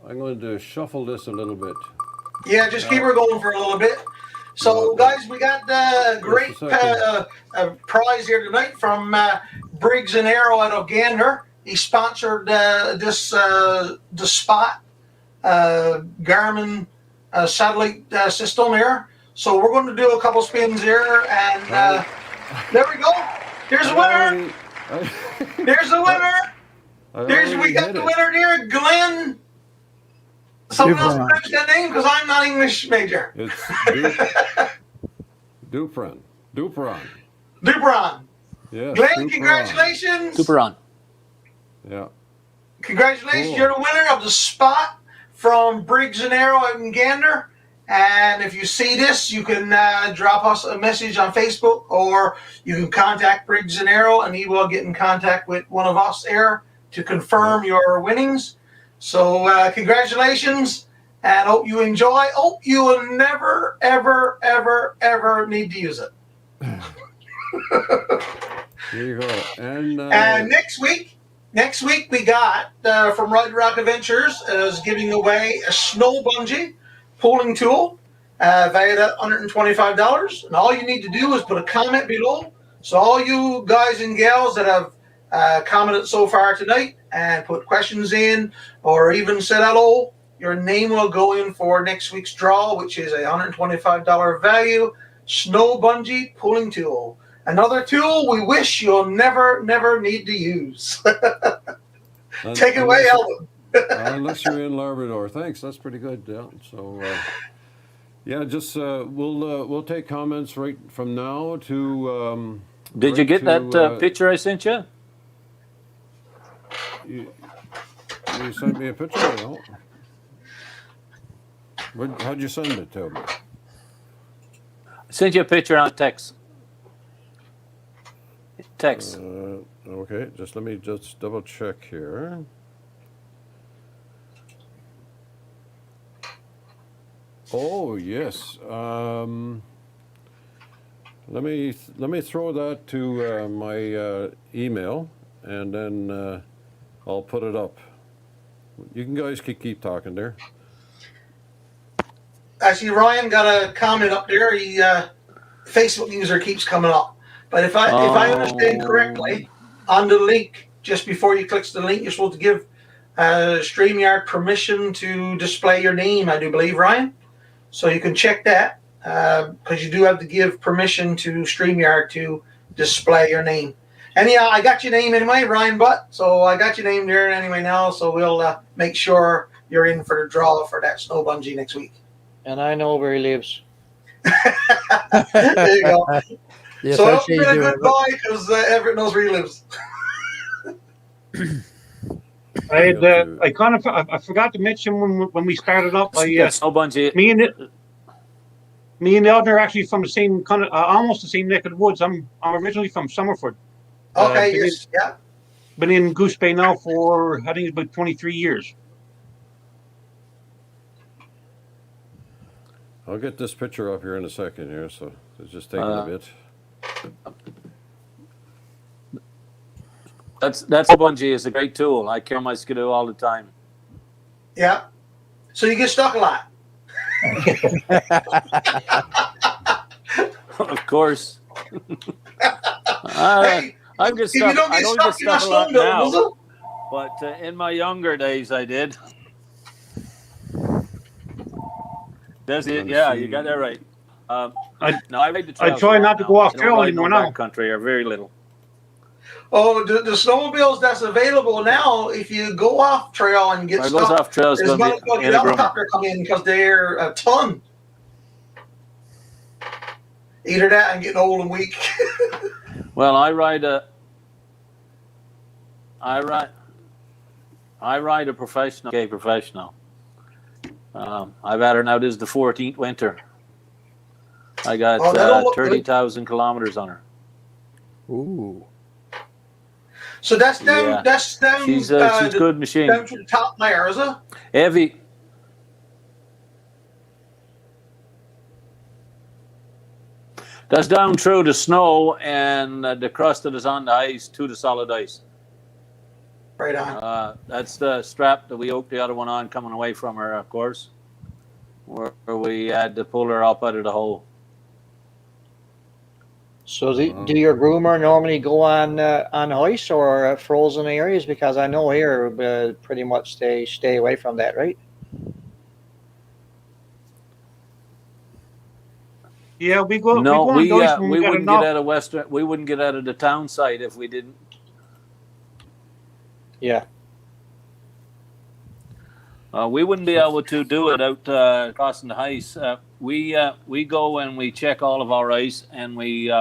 I'm going to shuffle this a little bit. Yeah, just keep her going for a little bit. So, guys, we got a great prize here tonight from Briggs Aero out of Gander. He sponsored the Spot Garmin satellite system here. So we're going to do a couple spins here, and there we go. There's a winner. There's a winner. We got the winner there, Glenn. Someone else pronounce that name because I'm not English major. It's Dupron. Yeah. Glenn, congratulations. Dupron. Yeah. Congratulations, cool. You're the winner of the Spot from Briggs Aero out in Gander. And if you see this, you can drop us a message on Facebook, or you can contact Briggs Aero, and he will get in contact with one of us here to confirm your winnings. So congratulations, and hope you enjoy. Hope you will never, ever, ever, ever need to use it. There you go. And next week we got from Ride Rock Adventures is giving away a snow bungee pulling tool valued at $125, and all you need to do is put a comment below. So all you guys and gals that have commented so far tonight and put questions in or even said hello, your name will go in for next week's draw, which is a $125 value snow bungee pulling tool. Another tool we wish you'll never need to use. Take it away, Elvin. Unless you're in Labrador. Thanks. That's pretty good. Yeah. So, just we'll take comments right from now to. Did you get that picture I sent you? You sent me a picture. No? How'd you send it to me? I sent you a picture on text. Okay. Let me double check here. Oh yes. Let me throw that to my email, and then I'll put it up. You can guys keep talking there. I see Ryan got a comment up there. He Facebook user keeps coming up. But if I understand correctly, on the link, just before you click the link, you're supposed to give StreamYard permission to display your name, I do believe, Ryan. So you can check that because you do have to give permission to StreamYard to display your name. Anyhow, I got your name anyway, Ryan Butt. So I got your name there anyway now. So we'll make sure you're in for the draw for that snow bungee next week. And I know where he lives. There you go. Yes, So I I hope see you've been you a do good boy because Everett knows where he lives. I forgot to mention when we started up. Snow bungee. Me and Eldon are actually from the same kind of almost the same neck of the woods. I'm originally from Summerford. Okay, yes, yeah. Been in Goose Bay now for I think it's about 23 years. I'll get this picture up here in a second here, so it's just taking a bit. That's bungee is a great tool. I carry my skidoo all the time. Yeah. So you get stuck a lot. Of course. Hey, I get if you stuck. don't I get don't stuck, get you're not stuck a lot snowmobiling, is now, it? but in my younger days, I did. That's it. Yeah, you got that right. No, I ride the trails. I try not to go off I trail don't ride anymore no now. backcountry or very little. Oh, the snowmobiles that's available now, if you go off trail and get If I stuck, goes off trail, it's there's going going to to be be in a a groomer. helicopter come in because they're a ton. Either that and getting old and weak. Well, I ride a professional. Okay, professional. I've had her now. This is the 14th winter. I got Oh, that don't look good. 30,000 kilometers on her. Ooh. So that's them. Yeah. That's them. She's good machine. Down to the top there, is it? Heavy. That's down through the snow and the crust that is on the ice to the solid ice. Right on. That's the strap that we hooked the other one on coming away from her, of course, where we had to pull her up out of the hole. So do your groomer normally go on ice or frozen areas? Because I know here pretty much they stay away from that, right? Yeah, we go. No, we go on ice when we got wouldn't enough. get out of Western. We wouldn't get out of the town site if we didn't. Yeah. We wouldn't be able to do it out crossing the ice. We go and we check all of our ice and we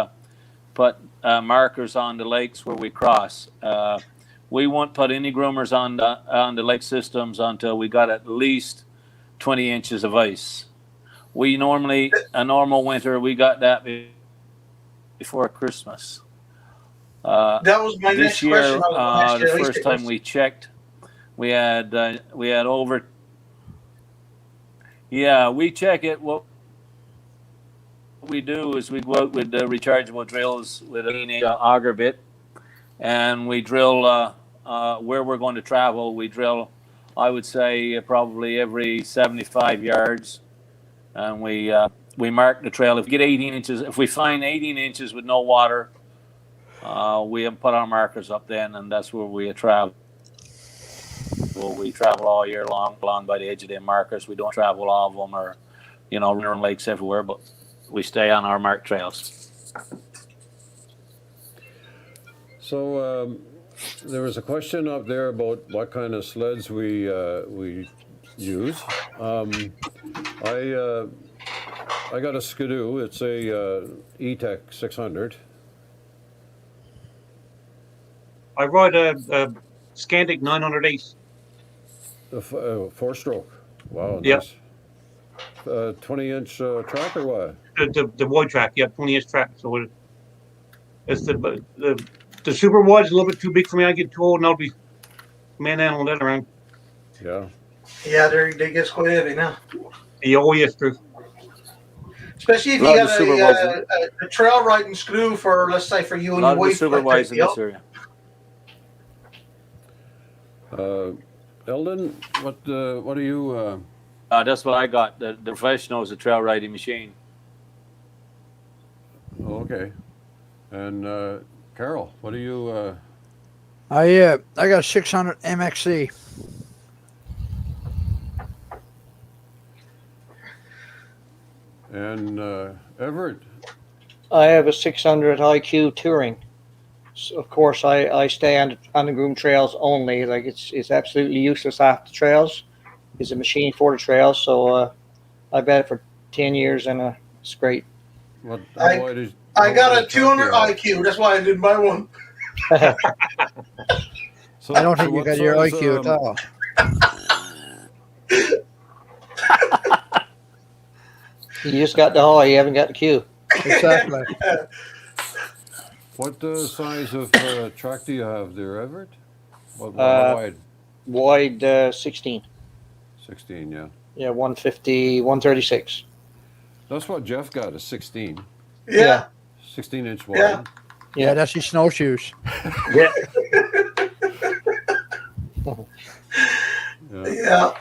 put markers on the lakes where we cross. We won't put any groomers on the lake systems until we got at least 20 inches of ice. We normally, a normal winter, we got that before Christmas. That was my next This year, question. I was gonna ask you, the at least first it time was- we checked, we had over. Yeah, we check it. What we do is we go out with the rechargeable drills with an auger bit, and we drill where we're going to travel. We drill, I would say, probably every 75 yards, and we mark the trail. If we get 18 inches, if we find 18 inches with no water, we put our markers up then, and that's where we travel. Well, we travel all year long by the edge of them markers. We don't travel all of them or, run lakes everywhere, but we stay on our marked trails. So there was a question up there about what kind of sleds we use. I got a Skidoo. It's a E-Tech 600. I ride a Scandic 908. A four-stroke. Wow, Yep. nice. 20-inch track or what? The wide track, yeah, 20-inch track. So it's the super wide's a little bit too big for me. I get too old and I'll be manhandling that around. Yeah. Yeah, they get quite heavy now. Yeah, oh yes, true. Especially if you Lot got of supervisors. a trail riding screw for, let's say, for you A and lot your of the wife. supervisors in this area. Eldon, what are you? That's what I got. The professional is a trail riding machine. Okay. And Carol, what are you? I got 600 MXC. And Everett. I have a 600 IQ touring. So of course, I stay on the groomed trails only. Like it's absolutely useless off the trails. It's a machine for the trails. So I've had it for 10 years and it's great. What? I got a 200 IQ. That's why I didn't buy one. So, I don't think you what got your size, IQ at all. You just got the high, you haven't got the Q. Exactly. What size of track do you have there, Everett? What how wide? Wide 16. 16, yeah. Yeah, 150, 136. That's what Jeff got, a 16. Yeah. 16-inch wide. Yeah. Yeah, that's his snowshoes. Yeah. Yeah.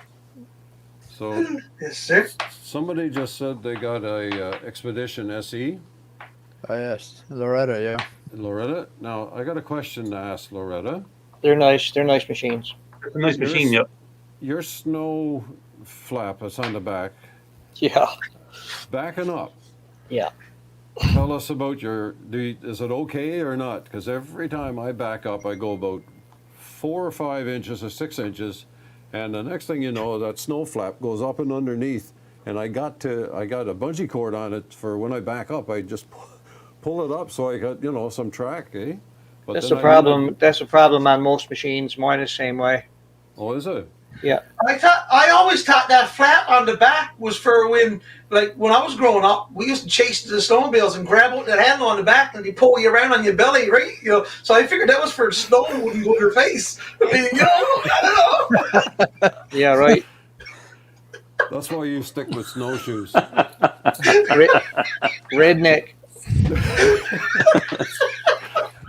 So Yes, sir. somebody just said they got a Expedition SE. Oh, yes, Loretta, yeah. Loretta. Now, I got a question to ask Loretta. They're nice. They're nice machines. It's a nice machine, yeah. Your snow flap that's on the back, Yeah. backing up. Yeah. Tell us about is it okay or not? Because every time I back up, I go about 4 or 5 inches or 6 inches, and the next thing you know, that snow flap goes up and underneath, and I got a bungee cord on it for when I back up. I just pull it up so I got some track, eh? But That's then the problem. That's the problem on most machines. Mine is the same way. Oh, is it? I always thought that flap on the back was for when I was growing up, we used to chase the snowmobiles and grab out that handle on the back and they pull you around on your belly, right? So I figured that was for snow wouldn't go to your face. I don't know. Yeah, right. That's why you stick with snowshoes. Redneck.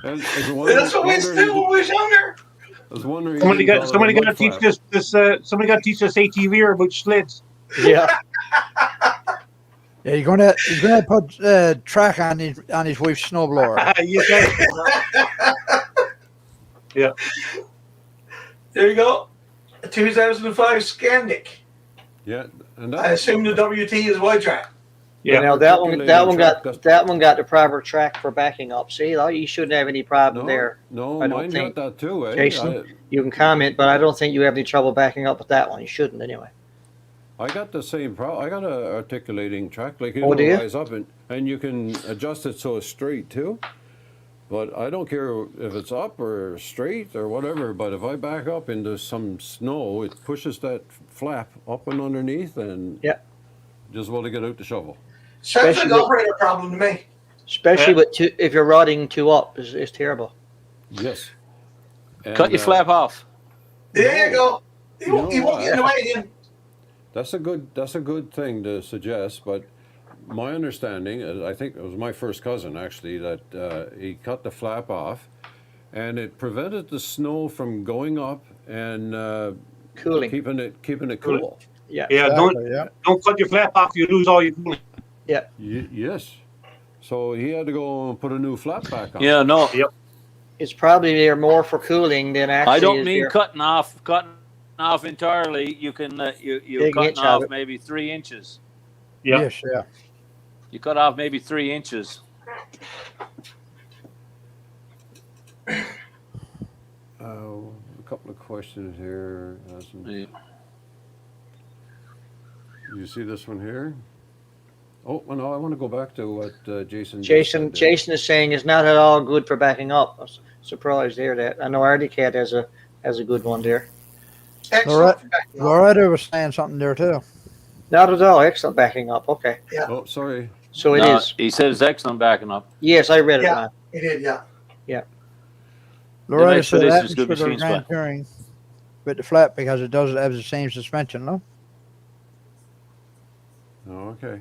And That's what we used to do when we was younger. I was wondering. Somebody got to teach this. Somebody got to teach us ATV about sleds. Yeah. Yeah, he's gonna put track on his wife's snowblower. You got Yeah. There you go. A 2005 Scandic. Yeah, and I assume the WT is wide track. Yeah. Now that one got the proper track for backing up. See, you shouldn't have any problem there. No, I don't mine think. got that too, eh? Jason, you can comment, but I don't think you have any trouble backing up with that one. You shouldn't anyway. I got the same problem. I got a articulating track, like Oh, do you? rise up and you can adjust it so it's straight too. But I don't care if it's up or straight or whatever. But if I back up into some snow, it pushes that flap up and underneath, and just want to get out the shovel. Sounds like an operator problem to me. Especially if you're riding two up, is terrible. Yes. And, Cut your flap off. There you go. You won't get in the way again. That's a good thing to suggest, but my understanding, I think it was my first cousin actually, that he cut the flap off, and it prevented the snow from going up and Cooling. keeping it cool. Yeah. Yeah. Don't cut your flap off. You lose all your cooling. Yeah. Yes. So he had to go and put a new flap back on. Yeah, no. Yep. It's probably there more for cooling than actually. I don't is mean there. cutting off entirely. You can you're Big cutting inch out off of it. maybe 3 inches. Yeah. Yes, yeah. You cut off maybe 3 inches. A couple of questions here. Yeah. You see this one here? Oh, well, no, I want to go back to what Jason. Jason just said there. is saying it's not at all good for backing up. I was surprised there that I know Arctic has a good one there. Excellent. Loretta was saying something there too. Not at all. Excellent backing up. Okay. Yeah. Oh, sorry. So it No, is. He said it's excellent backing up. Yes, I read it. Yeah. Man. He did, yeah. Loretta said that Expedition's good for the machines, Grand Touring with the flap because it doesn't have the same suspension, no? Oh, okay.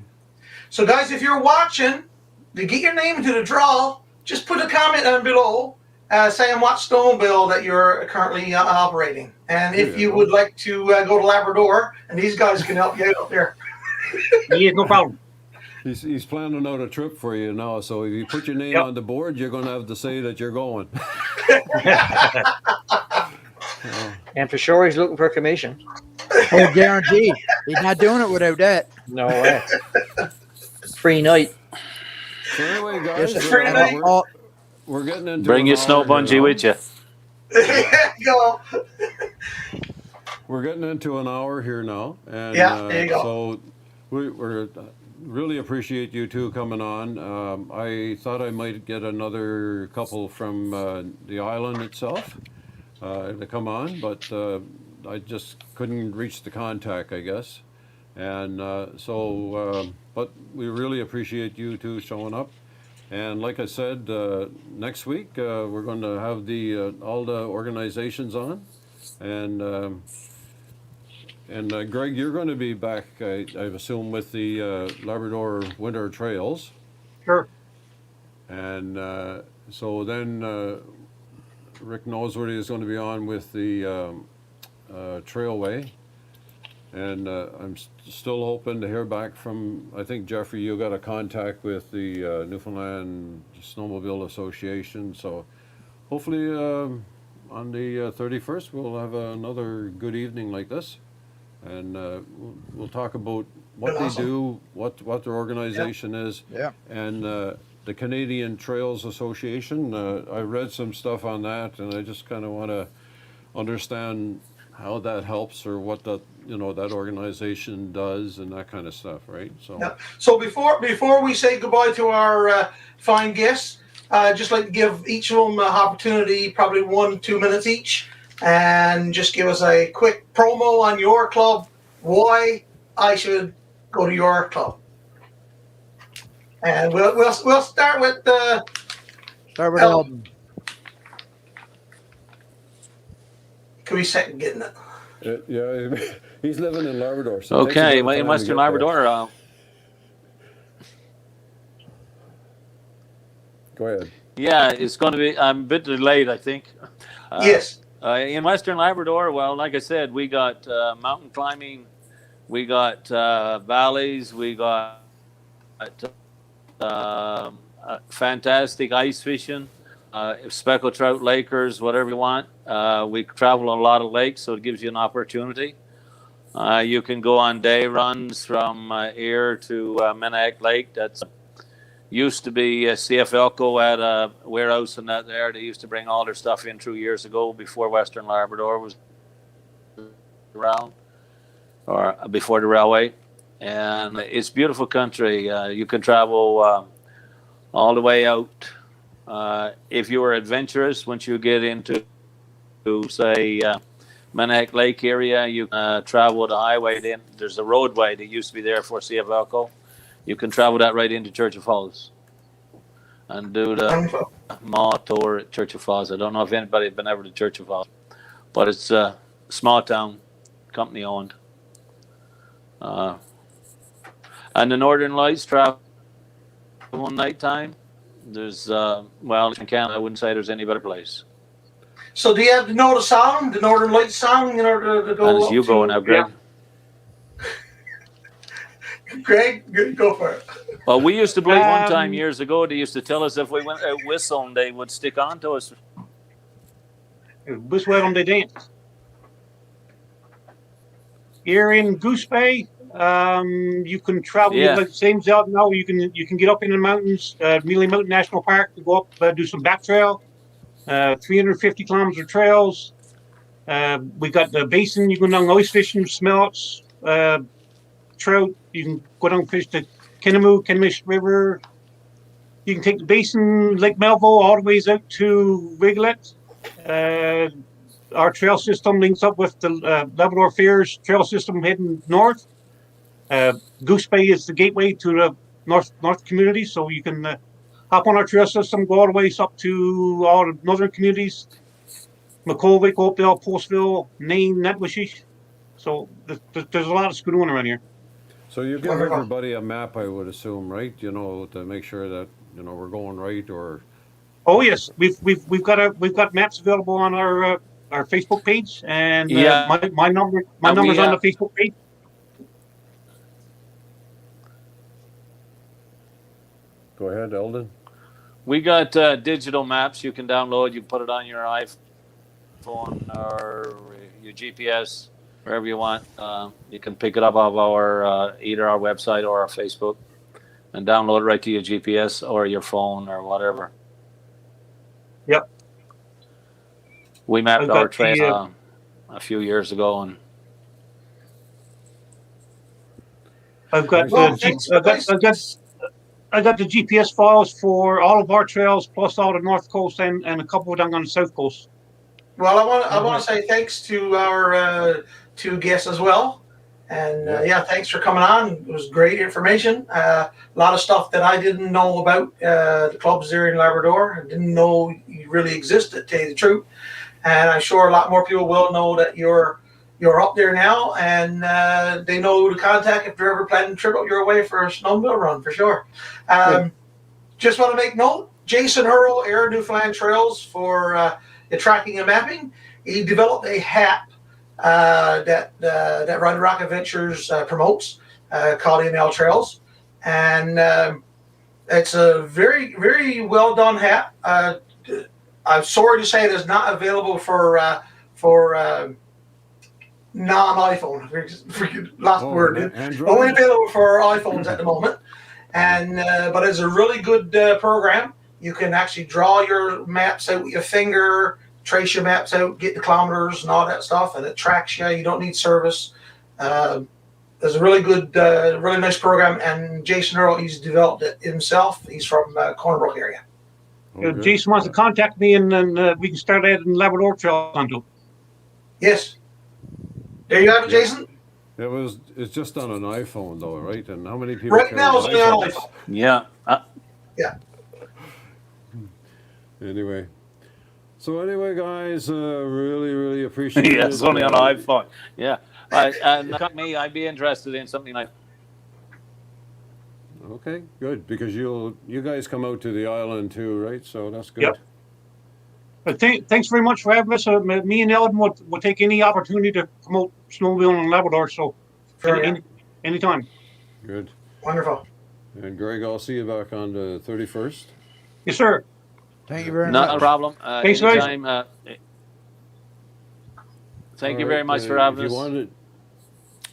So, guys, if you're watching, to get your name into the draw, just put a comment down below saying what snowmobile that you're currently operating, and if you go. would like to go to Labrador, and these guys can help you out up there. Yeah, no problem. He's planning out a trip for you now, so if you put your name Yep. on the board, you're going to have to say that you're going. And for sure, he's looking for a commission. Oh, guaranteed. He's not doing it without that. No way. Free night. So anyway, guys, Yes, Free night. we're getting into Bring an your hour snow here bungee now. with you. Go. We're getting into an hour here now, and Yeah, there you go. so we're really appreciate you two coming on. I thought I might get another couple from the island itself to come on, but I just couldn't reach the contact, I guess. And but we really appreciate you two showing up. And like I said, next week we're going to have the all the organizations on, and Greg, you're going to be back, I assume, with the Labrador Winter Trails. Sure. And so then Rick Noseworthy is going to be on with the Trailway. And I'm still hoping to hear back from, I think, Jeffrey, you got a contact with the Newfoundland Snowmobile Association. So hopefully on the 31st, we'll have another good evening like this. And we'll talk about what they do, what their organization is, Yeah. and the Canadian Trails Association. I read some stuff on that, and I just kind of want to understand how that helps or what that that organization does and that kind of stuff, right? So Yeah. So before we say goodbye to our fine guests, I'd just like to give each of them an opportunity, probably 1-2 minutes each, and just give us a quick promo on your club, why I should go to your club. And we'll start with Start with Elton. Elton. Can we second getting it? yeah, he's living in Labrador. So it takes Okay, a bit of in time to Western get there. Labrador. Go ahead. Yeah, it's going to be. I'm a bit delayed, I think. Yes. In Western Labrador, well, like I said, we got mountain climbing, we got valleys, we got fantastic ice fishing, speckled trout lakers, whatever you want. We travel on a lot of lakes, so it gives you an opportunity. You can go on day runs from here to Menack Lake. That's used to be CF Elco at a warehouse and that there. They used to bring all their stuff in through years ago before Western Labrador was around, or before the railway. And it's beautiful country. You can travel all the way out. If you are adventurous, once you get into, say, Menack Lake area, you can travel the highway. Then there's a roadway that used to be there for CF Elco. You can travel that right into Church of Falls and do the mall tour at Church of Falls. I don't know if anybody has been ever to Church of Falls, but it's a small town, company owned. And the Northern Lights travel one night time. There's, well, in Canada, I wouldn't say there's any better place. So do you have to know the song, the Northern Lights song, in order to go And as up you to, go now, Greg. Yeah. Greg, go for it. Well, we used to believe one time years ago, they used to tell us if we went out whistling, they would stick on to us. This way on the dance. Here in Goose Bay, you can travel. Yeah. Like the same as out now. You can get up in the mountains, Mealy Mountain National Park, to go up, do some back trail, 350 kilometer trails. We got the basin. You can go down ice fishing, smelts, trout. You can go down fish the Kenemish River. You can take the basin, Lake Melville, all the ways out to Rigolette. Our trail system links up with the Labrador Fairs trail system heading north. Goose Bay is the gateway to the north community, so you can hop on our trail system, go all the ways up to all the northern communities, McColvick, Oakdale, Postville, Nain, Netwishy. So there's a lot of going on around here. So you give everybody a map, I would assume, right? To make sure that we're going right, or Oh yes, we've got maps available on our Facebook page, and Yeah. my number's on the Facebook page. Go ahead, Eldon. We got digital maps you can download. You can put it on your iPhone or your GPS, wherever you want. You can pick it up off our either our website or our Facebook, and download it right to your GPS or your phone or whatever. Yep. We mapped I've our got trail a few years ago, and I've got Well, thanks, guys. I got the GPS files for all of our trails, plus all the North Coast and a couple down on the South Coast. Well, I want to say thanks to our two guests as well, and yeah, thanks for coming on. It was great information. A lot of stuff that I didn't know about the clubs there in Labrador. I didn't know you really existed, to tell you the truth. And I'm sure a lot more people will know that you're up there now, and they know who to contact if they're ever planning a trip up your way for a snowmobile run, for sure. Just want to make note, Jason Earl, Air Newfoundland Trails, for the tracking and mapping. He developed a hat that Ride Rock Adventures promotes called NL Trails, and it's a very, very well done hat. I'm sorry to say it is not available for non-iPhone. Last word. Android? Only available for iPhones at the moment. And but it's a really good program. You can actually draw your maps out with your finger, trace your maps out, get the kilometers and all that stuff, and it tracks you. You don't need service. It's a really good, really nice program. And Jason Earl, he's developed it himself. He's from Cornerbrook area. Okay. Jason wants to contact me, and then we can start adding Labrador Trail onto. Yes. There you have it, Jason. It's just on an iPhone though, right? And how many people Right carry now, it's only on iPhones? iPhone. yeah. Anyway. So anyway, guys, really, really appreciate it. Yeah, it's only on an iPhone. Yeah. And me, I'd be interested in something like. Okay, good, because you guys come out to the island too, right? So that's good. Yep. But thanks very much for having us. Me and Eldon will take any opportunity to promote snowmobiling in Labrador. So, Sure, anytime. Good. Wonderful. And Greg, I'll see you back on the 31st. Yes, sir. Thank you very Not much. a problem. Thanks, guys. Anytime, thank you All very right, much for having us.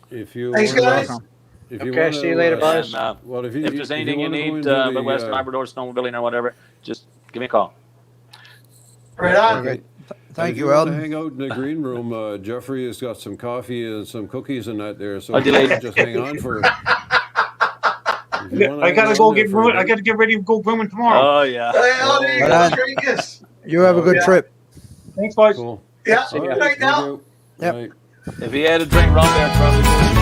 Thanks, guys. Okay, see you later, boys. And, Well, if there's anything you wanna go need into about the, Western Labrador snowmobiling or whatever, just give me a call. Right on. Okay. Thank if you, want to Eldon. hang out in the green room, Jeffrey has got some coffee and some cookies and that there, so Oh, you did can just hang on for. I gotta go get grooming. I gotta get ready to go grooming tomorrow. Oh, yeah. Oh, there you Right go. on. Very good. You have a good Yeah. trip. Thanks, guys. Cool. Yeah. All Good night thank now. you. Yep. Right. If he had a drink wrong there, probably.